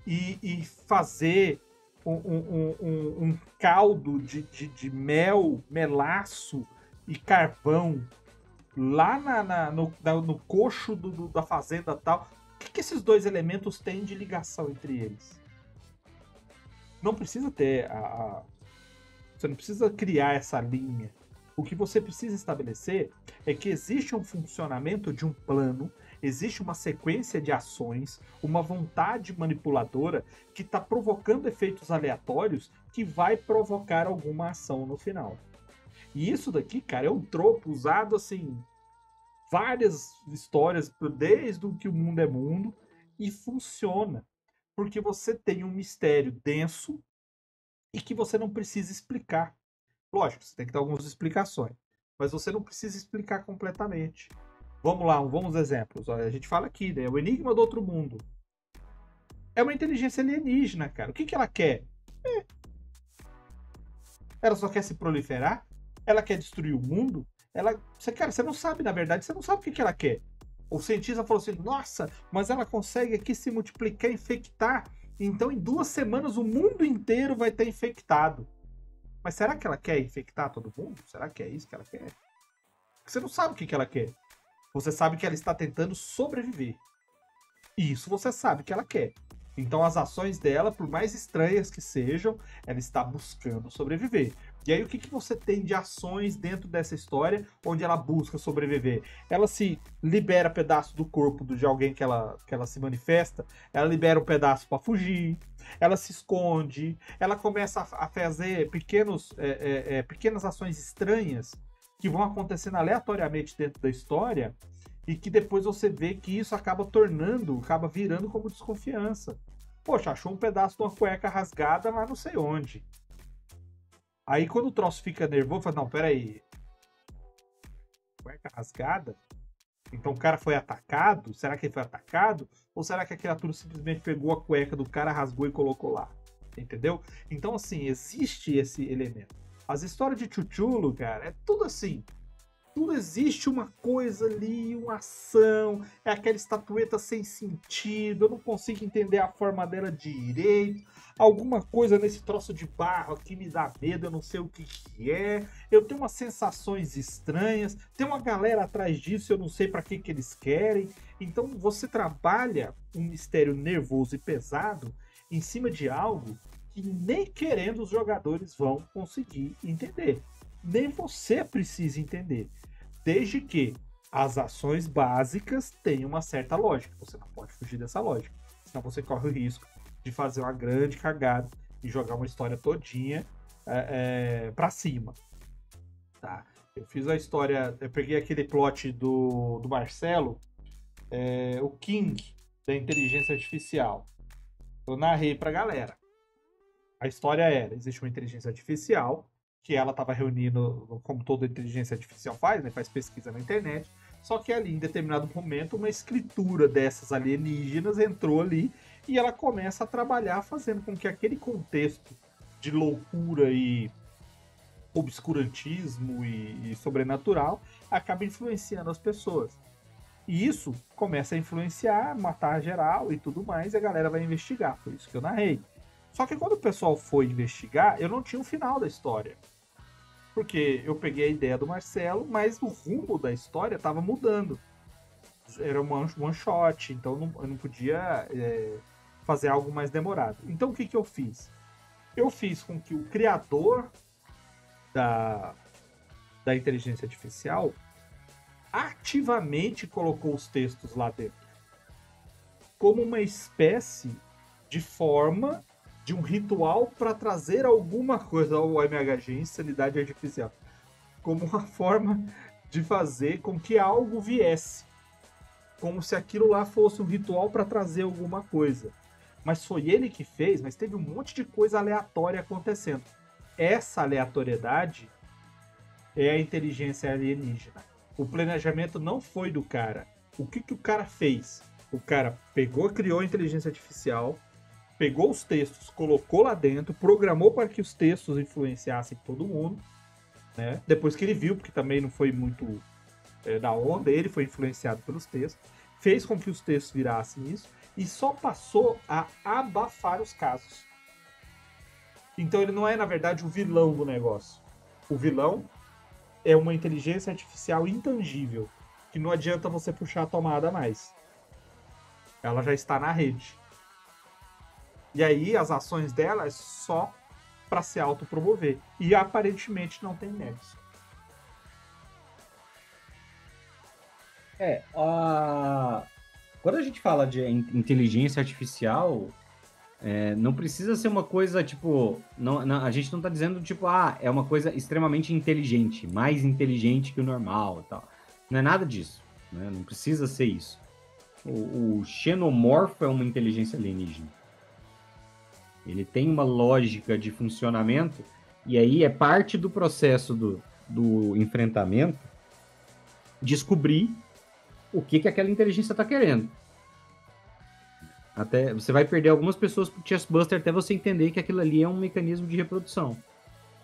e fazer um caldo de mel, melaço e carvão lá no coxo da fazenda tal? O que esses dois elementos têm de ligação entre eles? Não precisa ter você não precisa criar essa linha. O que você precisa estabelecer é que existe um funcionamento de um plano, existe uma sequência de ações, uma vontade manipuladora que está provocando efeitos aleatórios que vai provocar alguma ação no final. E isso daqui, cara, é um tropo usado assim, várias histórias, desde o que o mundo é mundo, e funciona. Porque você tem um mistério denso e que você não precisa explicar. Lógico, você tem que dar algumas explicações, mas você não precisa explicar completamente. Vamos lá, vamos exemplos. Olha, a gente fala aqui, né? O Enigma do Outro Mundo. É uma inteligência alienígena, cara. O que ela quer? Ela só quer se proliferar? Ela quer destruir o mundo? Cara, você não sabe, na verdade, você não sabe o que ela quer. O cientista falou assim, nossa, mas ela consegue aqui se multiplicar, infectar. Então, em 2 semanas, o mundo inteiro vai estar infectado. Mas será que ela quer infectar todo mundo? Será que é isso que ela quer? Porque você não sabe o que ela quer. Você sabe que ela está tentando sobreviver. E isso você sabe que ela quer. Então as ações dela, por mais estranhas que sejam, ela está buscando sobreviver. E aí o que você tem de ações dentro dessa história onde ela busca sobreviver? Ela se libera pedaço do corpo de alguém que ela se manifesta, ela libera um pedaço para fugir, ela se esconde, ela começa a fazer pequenas ações estranhas que vão acontecendo aleatoriamente dentro da história e que depois você vê que isso acaba virando como desconfiança. Poxa, achou um pedaço de uma cueca rasgada lá não sei onde. Aí quando o troço fica nervoso, fala, não, peraí. Cueca rasgada? Então o cara foi atacado? Será que ele foi atacado? Ou será que a criatura simplesmente pegou a cueca do cara, rasgou e colocou lá? Entendeu? Então, assim, existe esse elemento. As histórias de Cthulhu, cara, é tudo assim. Tudo existe uma coisa ali, uma ação, é aquela estatueta sem sentido, eu não consigo entender a forma dela direito, alguma coisa nesse troço de barro aqui me dá medo, eu não sei o que é, eu tenho umas sensações estranhas, tem uma galera atrás disso, eu não sei para que eles querem. Então você trabalha um mistério nervoso e pesado em cima de algo que nem querendo os jogadores vão conseguir entender. Nem você precisa entender. Desde que as ações básicas tenham uma certa lógica. Você não pode fugir dessa lógica. Senão você corre o risco de fazer uma grande cagada e jogar uma história todinha pra cima. Tá? Eu fiz a história... Eu peguei aquele plot do Marcelo, o King da inteligência artificial. Eu narrei pra galera. A história era, existe uma inteligência artificial, que ela estava reunindo, como toda inteligência artificial faz, né, faz pesquisa na internet, só que ali, em determinado momento, uma escritura dessas alienígenas entrou ali e ela começa a trabalhar fazendo com que aquele contexto de loucura e obscurantismo e sobrenatural acabe influenciando as pessoas. E isso começa a influenciar, matar geral e tudo mais, e a galera vai investigar. Foi isso que eu narrei. Só que quando o pessoal foi investigar, eu não tinha o final da história. Porque eu peguei a ideia do Marcelo, mas o rumo da história estava mudando. Era um one shot, então eu não podia fazer algo mais demorado. Então o que eu fiz? Eu fiz com que o criador da inteligência artificial ativamente colocou os textos lá dentro. Como uma espécie de forma de um ritual para trazer alguma coisa ao MHG, insanidade artificial. Como uma forma de fazer com que algo viesse. Como se aquilo lá fosse um ritual para trazer alguma coisa. Mas foi ele que fez, mas teve um monte de coisa aleatória acontecendo. Essa aleatoriedade é a inteligência alienígena. O planejamento não foi do cara. O que o cara fez? O cara criou a inteligência artificial, pegou os textos, colocou lá dentro, programou para que os textos influenciassem todo mundo, né? Depois que ele viu, porque também não foi muito da onda, ele foi influenciado pelos textos, fez com que os textos virassem isso, e só passou a abafar os casos. Então ele não é, na verdade, o vilão do negócio. O vilão é uma inteligência artificial intangível, que não adianta você puxar a tomada mais. Ela já está na rede. E aí as ações dela é só para se autopromover. E aparentemente não tem nexo. Quando a gente fala de inteligência artificial, não precisa ser uma coisa, tipo... a gente não tá dizendo, tipo, é uma coisa extremamente inteligente, mais inteligente que o normal e tal. Não é nada disso, né? Não precisa ser isso. O xenomorfo é uma inteligência alienígena. Ele tem uma lógica de funcionamento, e aí é parte do processo do enfrentamento descobrir o que aquela inteligência está querendo. Até você vai perder algumas pessoas pro Chestbuster até você entender que aquilo ali é um mecanismo de reprodução.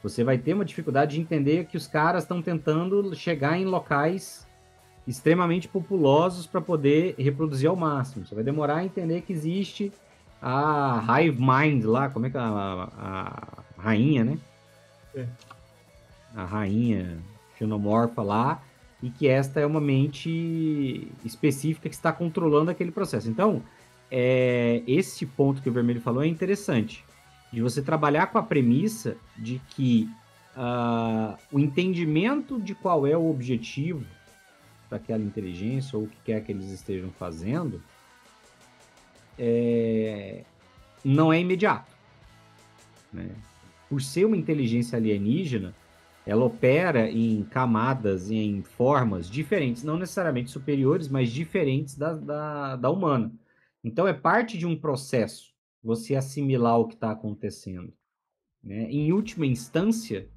Você vai ter uma dificuldade de entender que os caras estão tentando chegar em locais extremamente populosos para poder reproduzir ao máximo. Você vai demorar a entender que existe a Hive Mind lá, como é que a rainha, né? A rainha xenomorfa lá, e que esta é uma mente específica que está controlando aquele processo. Então, esse ponto que o Vermelho falou é interessante, de você trabalhar com a premissa de que o entendimento de qual é o objetivo daquela inteligência ou o que quer que eles estejam fazendo não é imediato, né? Por ser uma inteligência alienígena, ela opera em camadas e em formas diferentes, não necessariamente superiores, mas diferentes da humana. Então, é parte de um processo você assimilar o que está acontecendo, né? Em última instância,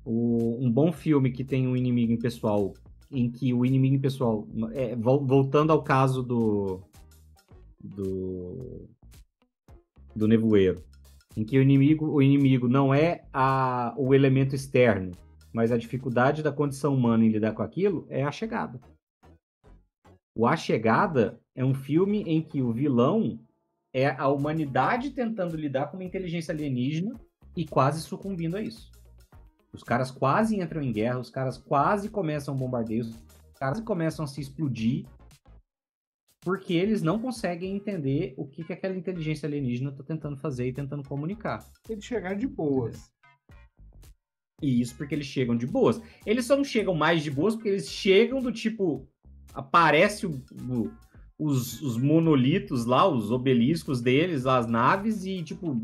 um bom filme que tem um inimigo impessoal, em que o inimigo impessoal... voltando ao caso do Nevoeiro, em que o inimigo não é o elemento externo, mas a dificuldade da condição humana em lidar com aquilo é a chegada. O A Chegada é um filme em que o vilão é a humanidade tentando lidar com uma inteligência alienígena e quase sucumbindo a isso. Os caras quase entram em guerra, os caras quase começam bombardeios, os caras começam a se explodir porque eles não conseguem entender o que aquela inteligência alienígena está tentando fazer e tentando comunicar. Eles chegaram de boas. E isso porque eles chegam de boas. Eles só não chegam mais de boas porque eles chegam do tipo... Aparece os monolitos lá, os obeliscos deles, as naves, e tipo...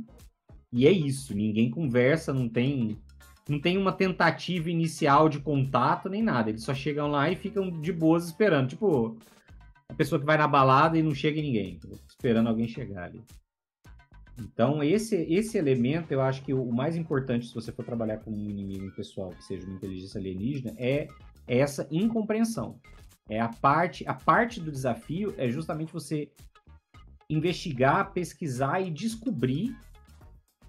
E é isso. Ninguém conversa, não tem uma tentativa inicial de contato, nem nada. Eles só chegam lá e ficam de boas esperando. Tipo, a pessoa que vai na balada e não chega em ninguém. Esperando alguém chegar ali. Então, esse elemento, eu acho que o mais importante, se você for trabalhar com um inimigo pessoal, que seja uma inteligência alienígena, é essa incompreensão. É a parte do desafio é justamente você investigar, pesquisar e descobrir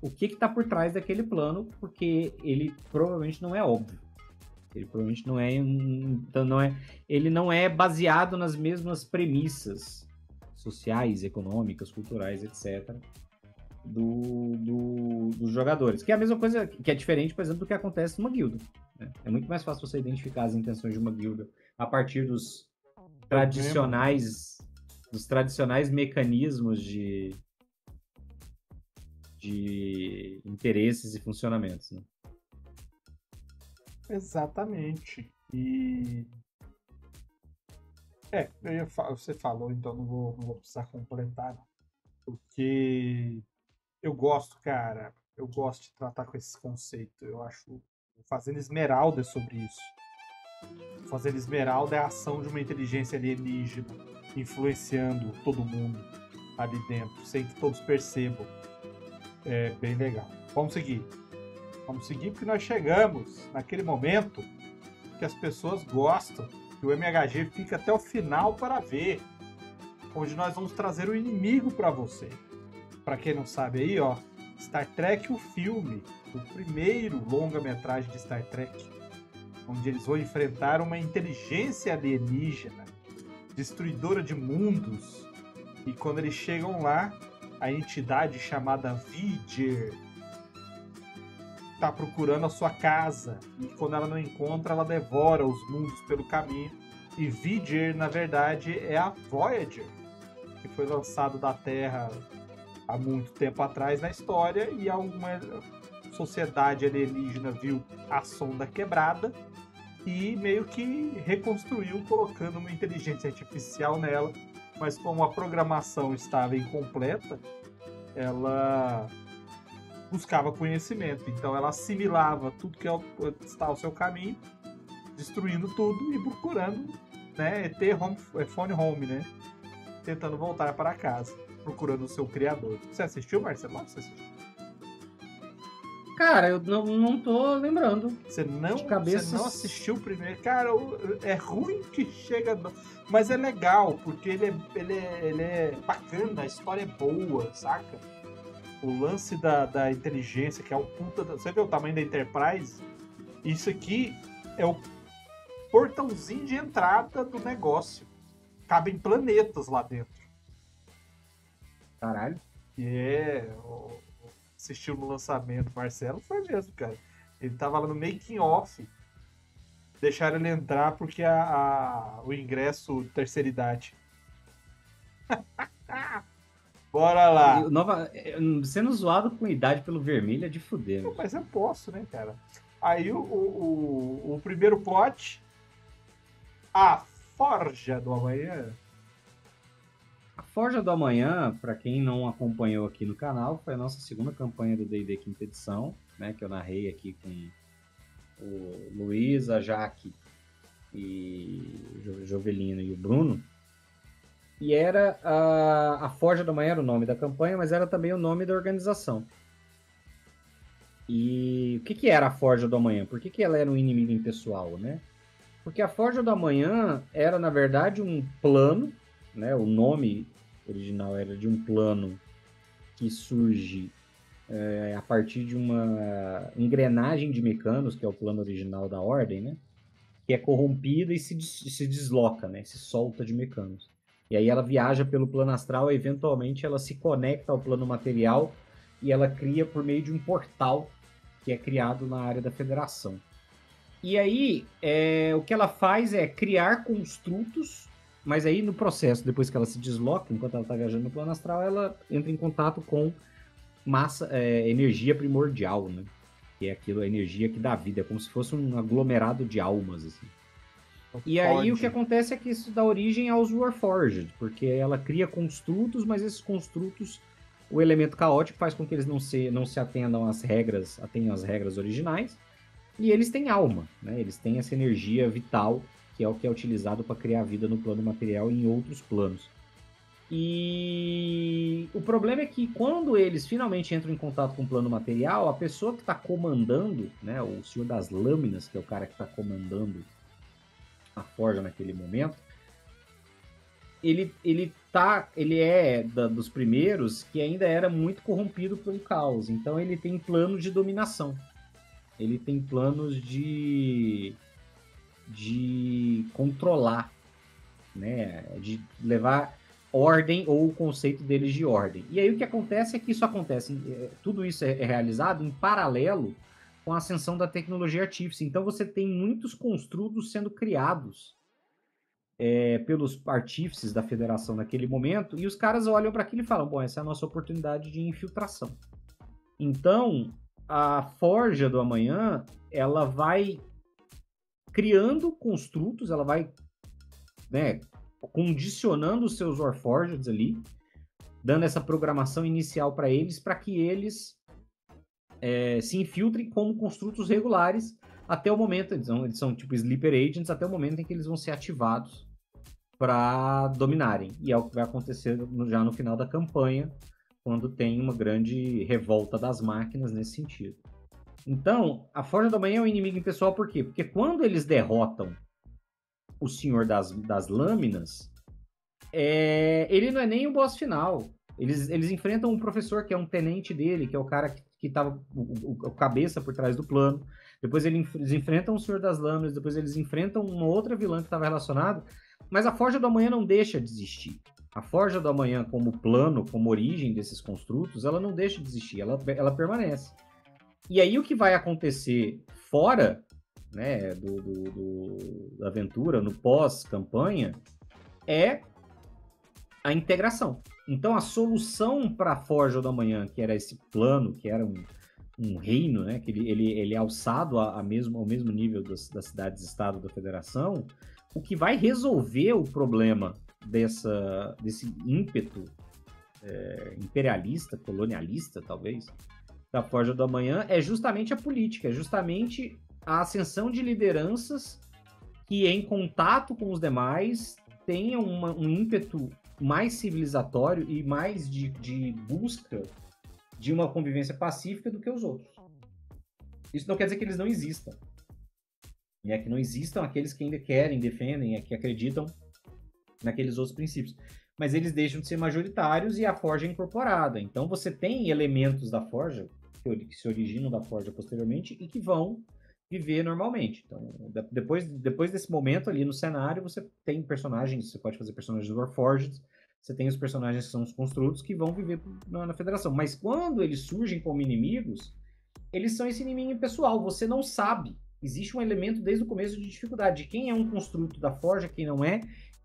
o que está por trás daquele plano, porque ele provavelmente não é óbvio. Ele provavelmente ele não é baseado nas mesmas premissas sociais, econômicas, culturais, etc., dos jogadores. Que é a mesma coisa, que é diferente, por exemplo, do que acontece numa guilda. Né? É muito mais fácil você identificar as intenções de uma guilda a partir dos tradicionais mecanismos de interesses e funcionamentos. Né? Exatamente. E... você falou, então não vou precisar completar, não. Porque eu gosto, cara, eu gosto de tratar com esse conceito. Eu acho o Fazenda Esmeralda é sobre isso. O Fazenda Esmeralda é a ação de uma inteligência alienígena influenciando todo mundo ali dentro, sem que todos percebam. É bem legal. Vamos seguir porque nós chegamos naquele momento que as pessoas gostam, que o MHG fica até o final para ver, onde nós vamos trazer o inimigo para você. Para quem não sabe aí, ó, Star Trek, o filme, o primeiro longa-metragem de Star Trek, onde eles vão enfrentar uma inteligência alienígena, destruidora de mundos, e quando eles chegam lá, a entidade chamada Vidger está procurando a sua casa, e quando ela não encontra, ela devora os mundos pelo caminho, e Vidger, na verdade, é a Voyager, que foi lançado da Terra há muito tempo atrás na história, e alguma sociedade alienígena viu a sonda quebrada e meio que reconstruiu colocando uma inteligência artificial nela, mas como a programação estava incompleta, ela buscava conhecimento, então ela assimilava tudo que está ao seu caminho, destruindo tudo e procurando, né, phone home, né, tentando voltar para casa, procurando o seu criador. Você assistiu, Marcelo? Você assistiu? Cara, eu não tô lembrando. Você não assistiu o primeiro? Cara, é ruim que chega... Mas é legal, porque ele é bacana, a história é boa, saca? O lance da inteligência, que é o puta... Você vê o tamanho da Enterprise? Isso aqui é o portãozinho de entrada do negócio. Cabem planetas lá dentro. Caralho. Assistiu no lançamento, Marcelo, foi mesmo, cara. Ele tava lá no making off. Deixaram ele entrar porque o ingresso terceira idade. Bora lá. Sendo zoado com idade pelo vermelho é de fuder. Não, mas eu posso, né, cara? Aí o primeiro plot, a Forja do Amanhã. A Forja do Amanhã, para quem não acompanhou aqui no canal, foi a nossa segunda campanha do D&D quinta edição, né, que eu narrei aqui com o Luiz, a Jaque e o Jovelino e o Bruno. E era a Forja do Amanhã era o nome da campanha, mas era também o nome da organização. E o que era a Forja do Amanhã? Por que ela era um inimigo impessoal, né? Porque a Forja do Amanhã era, na verdade, um plano, né? O nome original era de um plano que surge a partir de uma engrenagem de mecanos, que é o plano original da Ordem, né? Que é corrompida e se desloca, né? Se solta de mecanos. E aí ela viaja pelo plano astral e eventualmente ela se conecta ao plano material e ela cria por meio de um portal que é criado na área da Federação. E aí o que ela faz é criar construtos Mas aí no processo, depois que ela se desloca, enquanto ela está viajando no plano astral, ela entra em contato com energia primordial, né? Que é aquilo, a energia que dá vida, é como se fosse um aglomerado de almas, assim. E aí o que acontece é que isso dá origem aos Warforged, porque ela cria construtos, mas esses construtos, o elemento caótico faz com que eles não se atendam às regras originais, e eles têm alma, né? Eles têm essa energia vital, que é o que é utilizado para criar vida no plano material e em outros planos. E o problema é que quando eles finalmente entram em contato com o plano material, a pessoa que está comandando, né, o Senhor das Lâminas, que é o cara que está comandando a forja naquele momento, ele é dos primeiros que ainda era muito corrompido pelo caos. Então ele tem planos de dominação. Ele tem planos de controlar, né, de levar ordem ou o conceito deles de ordem. E aí o que acontece é que tudo isso é realizado em paralelo com a ascensão da tecnologia artífice. Então você tem muitos construtos sendo criados pelos artífices da federação naquele momento, e os caras olham para aquilo e falam, bom, essa é a nossa oportunidade de infiltração. Então, a Forja do Amanhã, ela vai criando construtos, ela vai, né, condicionando os seus Warforgeds ali, dando essa programação inicial para que eles se infiltrem como construtos regulares até o momento, eles são tipo Sleeper Agents, até o momento em que eles vão ser ativados para dominarem. E é o que vai acontecer já no final da campanha, quando tem uma grande revolta das máquinas nesse sentido. Então, a Forja do Amanhã é um inimigo impessoal por quê? Porque quando eles derrotam o Senhor das Lâminas, ele não é nem o boss final. Eles enfrentam um professor que é um tenente dele, que é o cara que tava o cabeça por trás do plano. Depois eles enfrentam o Senhor das Lâminas, depois eles enfrentam uma outra vilã que estava relacionada. Mas a Forja do Amanhã não deixa de existir. A Forja do Amanhã, como plano, como origem desses construtos, ela não deixa de existir, ela permanece. E aí o que vai acontecer fora, né, da aventura, no pós-campanha, é a integração. Então a solução para a Forja do Amanhã, que era esse plano, que era um reino, né, que ele é alçado ao mesmo nível das cidades-estado da Federação, o que vai resolver o problema desse ímpeto imperialista, colonialista, talvez, da Forja do Amanhã, é justamente a política, é justamente a ascensão de lideranças que, em contato com os demais, tenham um ímpeto mais civilizatório e mais de busca de uma convivência pacífica do que os outros. Isso não quer dizer que eles não existam. E é que não existam aqueles que ainda querem, defendem, que acreditam naqueles outros princípios. Mas eles deixam de ser majoritários e a Forja é incorporada. Então você tem elementos da Forja que se originam da Forja posteriormente e que vão viver normalmente. Então, depois desse momento ali no cenário, você tem personagens, você pode fazer personagens Warforged, você tem os personagens que são os construtos que vão viver na Federação. Mas quando eles surgem como inimigos, eles são esse inimigo pessoal. Você não sabe. Existe um elemento desde o começo de dificuldade de quem é um construto da Forja, quem não é.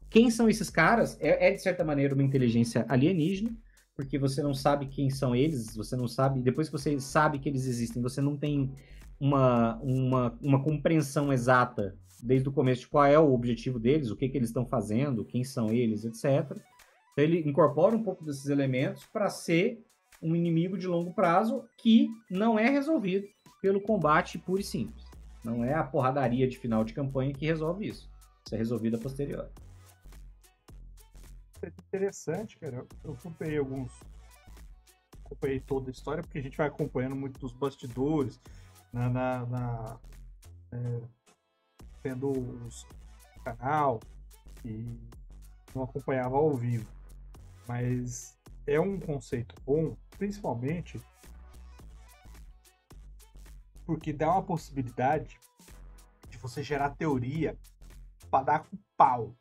Quem são esses caras? De certa maneira, uma inteligência alienígena, porque você não sabe quem são eles, você não sabe. Depois que você sabe que eles existem, você não tem uma compreensão exata desde o começo de qual é o objetivo deles, o que eles estão fazendo, quem são eles, etc. Então ele incorpora um pouco desses elementos para ser um inimigo de longo prazo que não é resolvido pelo combate puro e simples. Não é a porradaria de final de campanha que resolve isso. Isso é resolvido a posteriori. É interessante, cara. Eu acompanhei toda a história, porque a gente vai acompanhando muito dos bastidores, tendo os canal, e não acompanhava ao vivo. Mas é um conceito bom, principalmente porque dá uma possibilidade de você gerar teoria para dar com pau.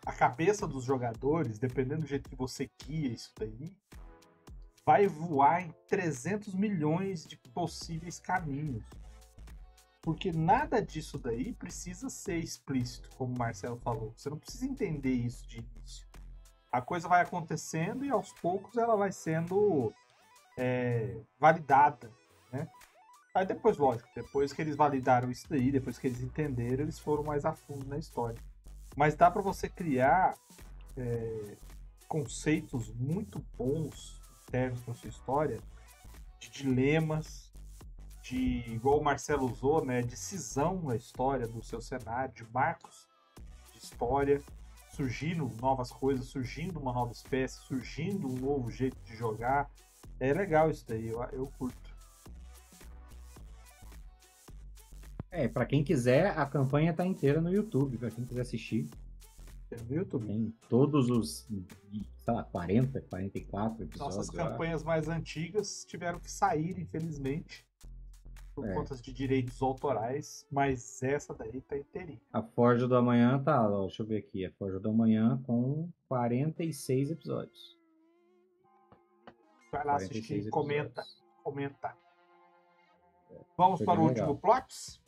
A cabeça dos jogadores, dependendo do jeito que você guia isso daí, vai voar em 300 milhões de possíveis caminhos. Porque nada disso daí precisa ser explícito, como o Marcelo falou. Você não precisa entender isso de início. A coisa vai acontecendo e aos poucos ela vai sendo validada, né? Aí depois, lógico, depois que eles validaram isso daí, depois que eles entenderam, eles foram mais a fundo na história. Mas dá para você criar conceitos muito bons internos para sua história, de dilemas, igual o Marcelo usou, né, de cisão na história do seu cenário, de marcos de história, surgindo novas coisas, surgindo uma nova espécie, surgindo um novo jeito de jogar. É legal isso daí, eu curto. Pra quem quiser, a campanha tá inteira no YouTube, pra quem quiser assistir. No YouTube. Tem todos os, sei lá, 40, 44 episódios. Nossas campanhas mais antigas tiveram que sair, infelizmente, por conta de direitos autorais, mas essa daí tá inteirinha. A Forja do Amanhã tá, ó, deixa eu ver aqui, a Forja do Amanhã com 46 episódios. Vai lá assistir, comenta. Vamos para o último plot?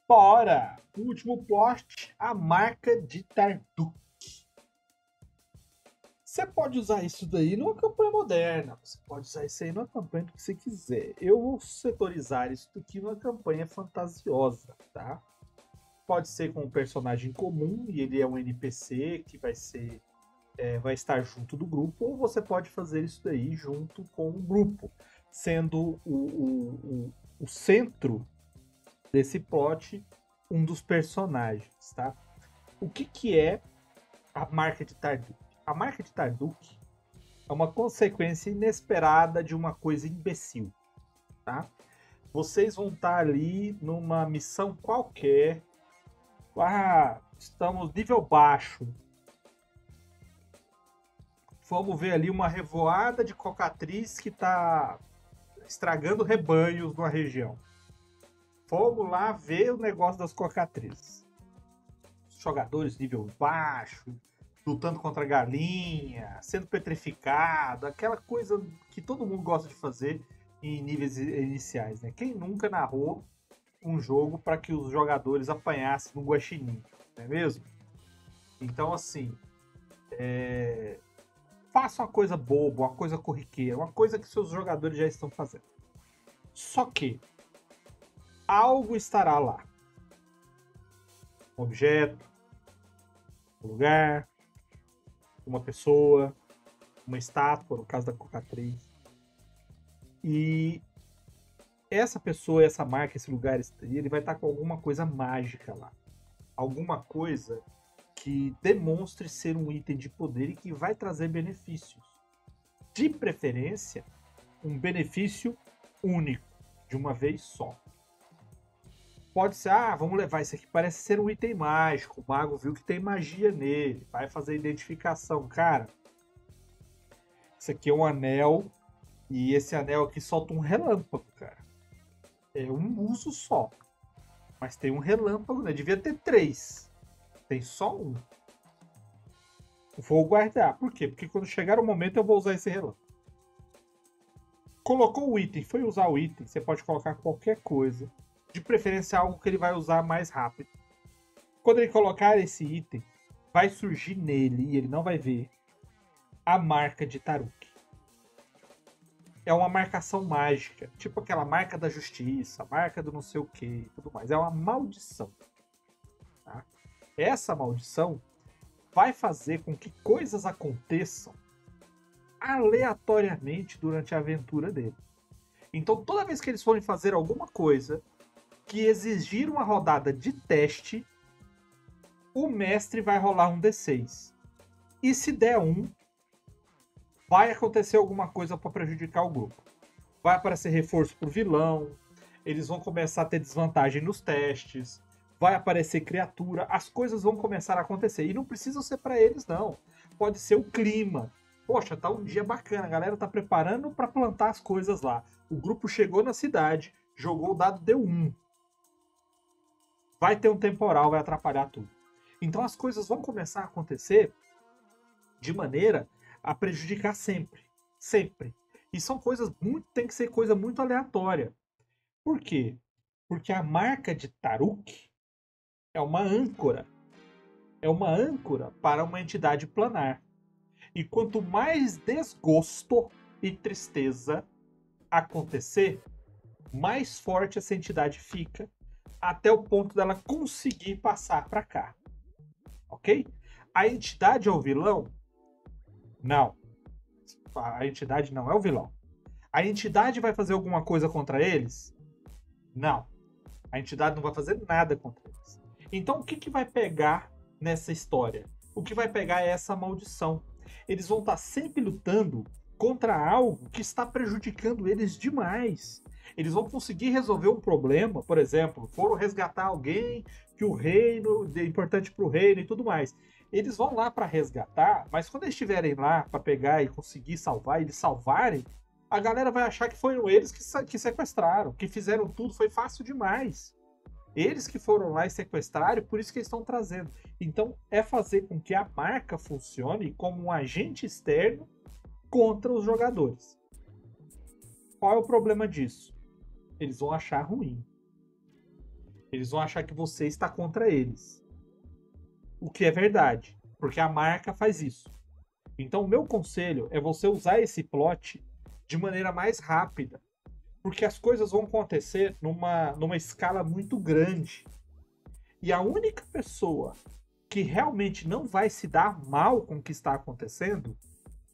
Bora! O último plot, a marca de Tarduk. Você pode usar isso daí numa campanha moderna, você pode usar isso aí numa campanha do que você quiser. Eu vou setorizar isso aqui numa campanha fantasiosa, tá? Pode ser com um personagem comum e ele é um NPC que vai estar junto do grupo, ou você pode fazer isso daí junto com o grupo, sendo o centro desse plot um dos personagens, tá? O que é a marca de Tarduk? A marca de Tarduk é uma consequência inesperada de uma coisa imbecil, tá? Vocês vão estar ali numa missão qualquer. Estamos nível baixo. Vamos ver ali uma revoada de cocatriz que está estragando rebanhos numa região. Vamos lá ver o negócio das cocatrizes. Jogadores nível baixo, lutando contra a galinha, sendo petrificado, aquela coisa que todo mundo gosta de fazer em níveis iniciais, né? Quem nunca narrou um jogo para que os jogadores apanhassem no guaxinim, não é mesmo? Então, assim, faça uma coisa boba, uma coisa corriqueira, uma coisa que seus jogadores já estão fazendo. Só que algo estará lá. Um objeto, um lugar, uma pessoa, uma estátua, no caso da cocatriz. E essa pessoa, essa marca, esse lugar, ele vai estar com alguma coisa mágica lá. Alguma coisa que demonstre ser um item de poder e que vai trazer benefícios. De preferência, um benefício único, de uma vez só. Pode ser, vamos levar isso aqui, parece ser um item mágico. O mago viu que tem magia nele, vai fazer a identificação. Cara, isso aqui é um anel, e esse anel aqui solta um relâmpago, cara. É um uso só, mas tem um relâmpago, né? Devia ter 3. Tem só um. Vou guardar. Por quê? Porque quando chegar o momento eu vou usar esse relâmpago. Colocou o item, foi usar o item, você pode colocar qualquer coisa. De preferência algo que ele vai usar mais rápido. Quando ele colocar esse item, vai surgir nele, e ele não vai ver, a marca de Tarduk. É uma marcação mágica, tipo aquela marca da justiça, marca do não sei o que e tudo mais. É uma maldição. Tá? Essa maldição vai fazer com que coisas aconteçam aleatoriamente durante a aventura dele. Então, toda vez que eles forem fazer alguma coisa que exigir uma rodada de teste, o mestre vai rolar um D6. E se der 1, vai acontecer alguma coisa para prejudicar o grupo. Vai aparecer reforço pro vilão, eles vão começar a ter desvantagem nos testes, vai aparecer criatura, as coisas vão começar a acontecer. E não precisa ser para eles, não. Pode ser o clima. Poxa, tá um dia bacana, a galera tá preparando para plantar as coisas lá. O grupo chegou na cidade, jogou o dado, deu 1. Vai ter um temporal, vai atrapalhar tudo. Então as coisas vão começar a acontecer de maneira a prejudicar sempre. Sempre. E são coisas tem que ser coisa muito aleatória. Por quê? Porque a marca de Taruk é uma âncora. É uma âncora para uma entidade planar. E quanto mais desgosto e tristeza acontecer, mais forte essa entidade fica, até o ponto dela conseguir passar para cá. Ok? A entidade é o vilão? Não. A entidade não é o vilão. A entidade vai fazer alguma coisa contra eles? Não. A entidade não vai fazer nada contra eles. Então o que vai pegar nessa história? O que vai pegar é essa maldição. Eles vão estar sempre lutando contra algo que está prejudicando eles demais. Eles vão conseguir resolver um problema, por exemplo, foram resgatar alguém que o reino é importante para o reino e tudo mais. Eles vão lá para resgatar, mas quando eles estiverem lá para pegar e conseguir salvar, eles salvarem, a galera vai achar que foram eles que sequestraram, que fizeram tudo, foi fácil demais. Eles que foram lá e sequestraram, por isso que eles estão trazendo. Então, é fazer com que a marca funcione como um agente externo contra os jogadores. Qual é o problema disso? Eles vão achar ruim. Eles vão achar que você está contra eles. O que é verdade, porque a marca faz isso. Então, o meu conselho é você usar esse plot de maneira mais rápida, porque as coisas vão acontecer numa escala muito grande. E a única pessoa que realmente não vai se dar mal com o que está acontecendo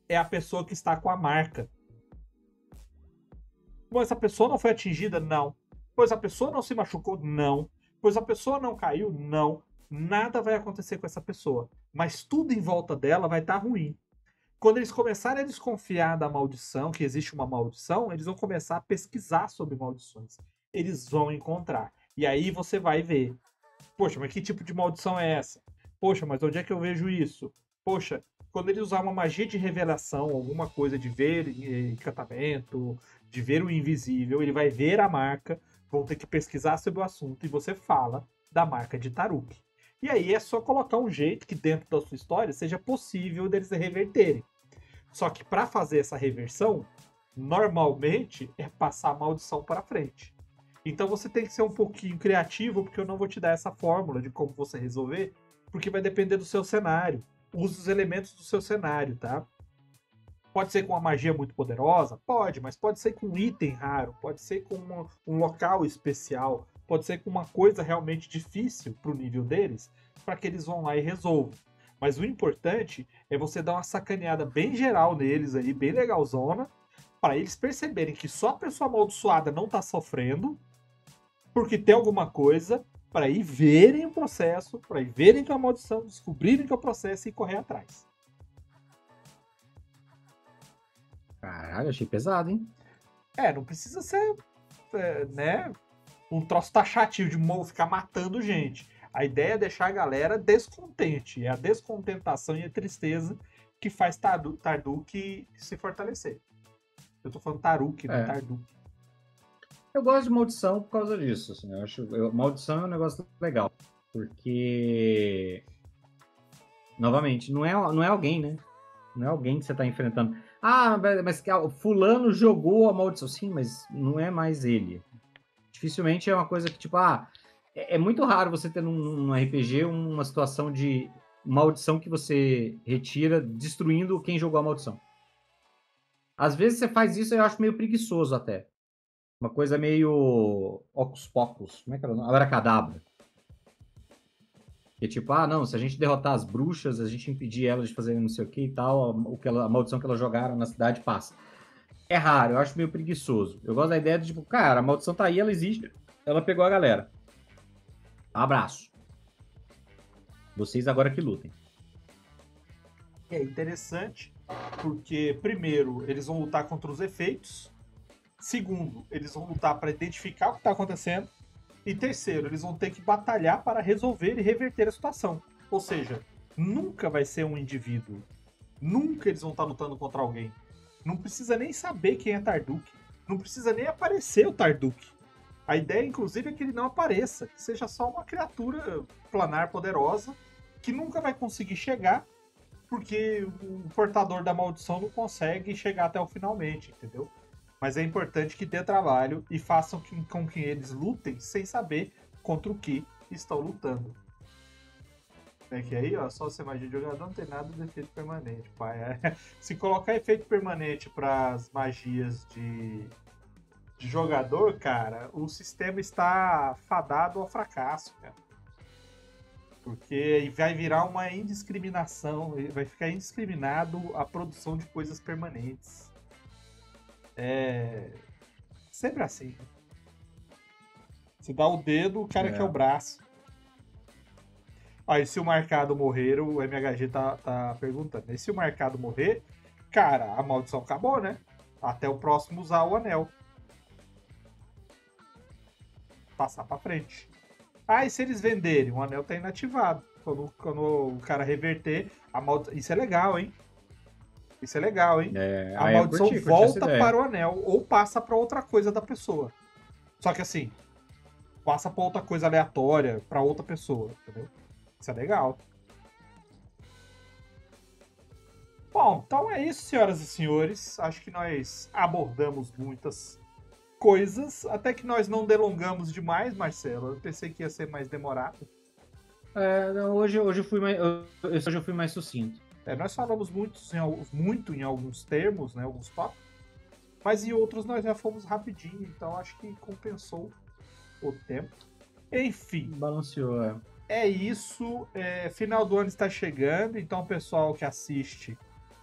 é a pessoa que está com a marca. Pois a pessoa não foi atingida? Não. Pois a pessoa não se machucou? Não. Pois a pessoa não caiu? Não. Nada vai acontecer com essa pessoa. Mas tudo em volta dela vai estar ruim. Quando eles começarem a desconfiar da maldição, que existe uma maldição, eles vão começar a pesquisar sobre maldições. Eles vão encontrar. E aí você vai ver. Poxa, mas que tipo de maldição é essa? Poxa, mas onde é que eu vejo isso? Poxa, quando ele usar uma magia de revelação, alguma coisa de ver encantamento, de ver o invisível, ele vai ver a marca, vão ter que pesquisar sobre o assunto e você fala da marca de Taruk. E aí é só colocar um jeito que dentro da sua história seja possível deles reverterem. Só que para fazer essa reversão, normalmente é passar a maldição para frente. Então você tem que ser um pouquinho criativo, porque eu não vou te dar essa fórmula de como você resolver, porque vai depender do seu cenário. Use os elementos do seu cenário, tá? Pode ser com uma magia muito poderosa? Pode, mas pode ser com um item raro, pode ser com um local especial, pode ser com uma coisa realmente difícil pro nível deles, para que eles vão lá e resolvam. Mas o importante é você dar uma sacaneada bem geral neles aí, bem legalzona, para eles perceberem que só a pessoa amaldiçoada não tá sofrendo, porque tem alguma coisa, para ir verem o processo, para ir verem que é uma maldição, descobrirem que é o processo e correr atrás. Caralho, achei pesado, hein? Não precisa ser, né, um troço taxativo de ficar matando gente. A ideia é deixar a galera descontente. É a descontentação e a tristeza que faz Tarduk se fortalecer. Eu tô falando Taruk, né? Tarduk. Eu gosto de maldição por causa disso. Assim, maldição é um negócio legal. Porque, novamente, não é alguém, né? Não é alguém que você tá enfrentando. Ah, mas fulano jogou a maldição. Sim, mas não é mais ele. Dificilmente é uma coisa que, tipo, é muito raro você ter num RPG uma situação de maldição que você retira destruindo quem jogou a maldição. Às vezes você faz isso e eu acho meio preguiçoso até. Uma coisa meio Ocus Pocus. Como é que era o nome? Abracadabra. Que é tipo, não, se a gente derrotar as bruxas, a gente impedir elas de fazerem não sei o que e tal, a maldição que elas jogaram na cidade passa. É raro, eu acho meio preguiçoso. Eu gosto da ideia de, tipo, cara, a maldição tá aí, ela existe. Ela pegou a galera. Abraço. Vocês agora que lutem. É interessante, porque, primeiro, eles vão lutar contra os efeitos. Segundo, eles vão lutar para identificar o que está acontecendo. E terceiro, eles vão ter que batalhar para resolver e reverter a situação. Ou seja, nunca vai ser um indivíduo. Nunca eles vão estar lutando contra alguém. Não precisa nem saber quem é Tarduk. Não precisa nem aparecer o Tarduk. A ideia, inclusive, é que ele não apareça. Que seja só uma criatura planar poderosa que nunca vai conseguir chegar porque o portador da maldição não consegue chegar até o finalmente, entendeu? Mas é importante que dê trabalho e façam com que eles lutem sem saber contra o que estão lutando. É que aí, ó, só você magia de jogador não tem nada de efeito permanente, pai. Se colocar efeito permanente para as magias de jogador, cara, o sistema está fadado ao fracasso, cara. Porque vai virar uma indiscriminação, vai ficar indiscriminado a produção de coisas permanentes. É sempre assim. Você dá o dedo, o cara quer o braço. Aí, se o marcado morrer, o MHG tá perguntando. E se o marcado morrer, cara, a maldição acabou, né? Até o próximo usar o anel. Passar pra frente. Ah, e se eles venderem? O anel tá inativado. Quando o cara reverter, a maldição. Isso é legal, hein? Isso é legal, hein? A maldição volta para o anel ou passa para outra coisa da pessoa. Só que assim, passa para outra coisa aleatória para outra pessoa, entendeu? Isso é legal. Bom, então é isso, senhoras e senhores. Acho que nós abordamos muitas coisas, até que nós não delongamos demais, Marcelo. Eu pensei que ia ser mais demorado. Hoje eu fui mais sucinto. Nós falamos muito em alguns termos, né, alguns tópicos, mas em outros nós já fomos rapidinho, então acho que compensou o tempo. Enfim. Balanceou, É isso. Final do ano está chegando, então o pessoal que assiste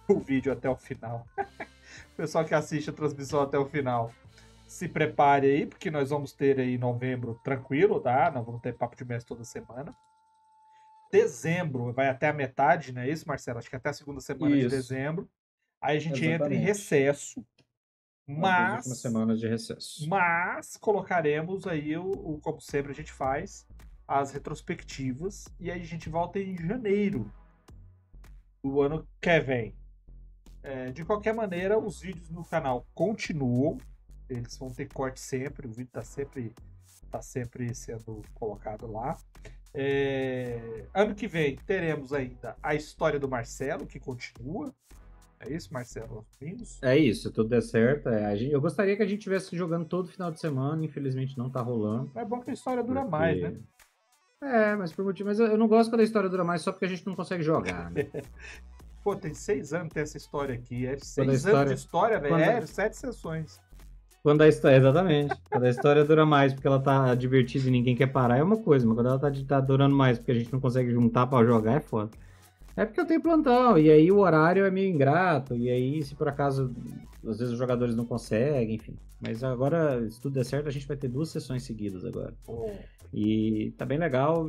o vídeo até o final, o pessoal que assiste a transmissão até o final, se prepare aí, porque nós vamos ter aí novembro tranquilo, tá? Nós vamos ter papo de mês toda semana. Dezembro vai até a metade, não é isso, Marcelo? Acho que até a segunda semana de dezembro. Aí a gente entra em recesso. Mas, as últimas semanas de recesso. Mas colocaremos aí, como sempre a gente faz, as retrospectivas. E aí a gente volta em janeiro do ano que vem. De qualquer maneira, os vídeos no canal continuam. Eles vão ter corte sempre. O vídeo tá sempre sendo colocado lá. Ano que vem teremos ainda a história do Marcelo, que continua. É isso, Marcelo? Domingos? É isso, tudo der certo. Eu gostaria que a gente estivesse jogando todo final de semana, infelizmente não tá rolando. É bom que a história dura mais, né? Mas por motivo. Mas eu não gosto quando a história dura mais só porque a gente não consegue jogar, né? Pô, tem 6 anos que tem essa história aqui. 6 anos de história, velho. 7 sessões. Exatamente. Quando a história dura mais porque ela tá divertida e ninguém quer parar é uma coisa, mas quando ela tá durando mais porque a gente não consegue juntar pra jogar é foda. É porque eu tenho plantão, e aí o horário é meio ingrato, e aí se por acaso, às vezes os jogadores não conseguem, enfim. Mas agora, se tudo der certo, a gente vai ter 2 sessões seguidas agora. E tá bem legal,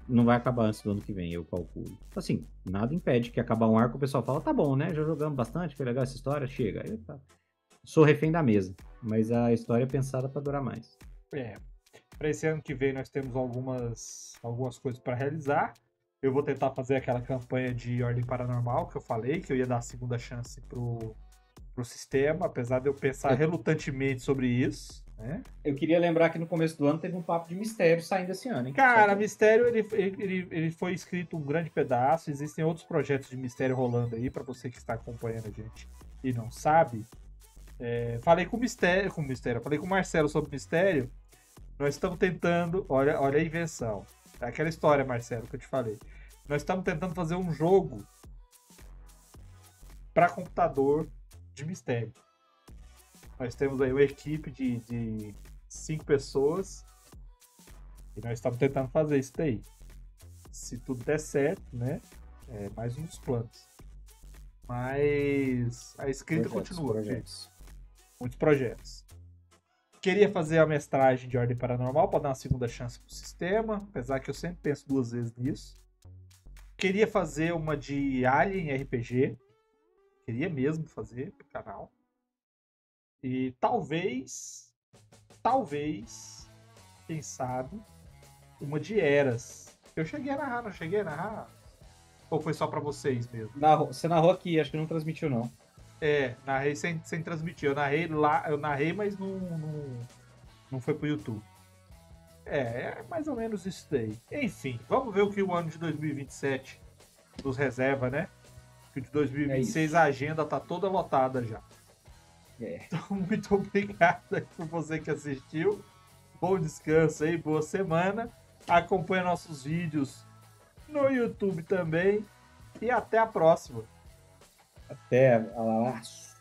não vai acabar antes do ano que vem, eu calculo. Assim, nada impede que acabar um arco, o pessoal fala, tá bom, né, já jogamos bastante, foi legal essa história, chega. Aí, tá. Sou refém da mesa, mas a história é pensada pra durar mais. Para esse ano que vem nós temos algumas coisas para realizar. Eu vou tentar fazer aquela campanha de Ordem Paranormal que eu falei, que eu ia dar a segunda chance pro sistema, apesar de eu pensar relutantemente sobre isso, né? Eu queria lembrar que no começo do ano teve um papo de mistério saindo esse ano, hein? Cara, mistério, ele foi escrito um grande pedaço, existem outros projetos de mistério rolando aí, para você que está acompanhando a gente e não sabe. Falei com o Marcelo sobre mistério, nós estamos tentando, olha a invenção. É aquela história, Marcelo, que eu te falei. Nós estamos tentando fazer um jogo para computador de mistério. Nós temos aí uma equipe de 5 pessoas e nós estamos tentando fazer isso daí. Se tudo der certo, né? É mais um dos planos. Mas a escrita continua. Muitos projetos. Queria fazer a mestragem de Ordem Paranormal para dar uma segunda chance pro sistema, apesar que eu sempre penso 2 vezes nisso. Queria fazer uma de Alien RPG. Queria mesmo fazer pro canal. E talvez, quem sabe, uma de Eras. Eu cheguei a narrar, não cheguei a narrar? Ou foi só para vocês mesmo? Você narrou aqui, acho que não transmitiu não. Narrei sem transmitir. Eu narrei, mas não foi pro YouTube. É mais ou menos isso daí. Enfim, vamos ver o que o ano de 2027 nos reserva, né? Que o de 2026 a agenda tá toda lotada já. Então, muito obrigado aí por você que assistiu. Bom descanso aí, boa semana. Acompanhe nossos vídeos no YouTube também. E até a próxima. Até, abraço.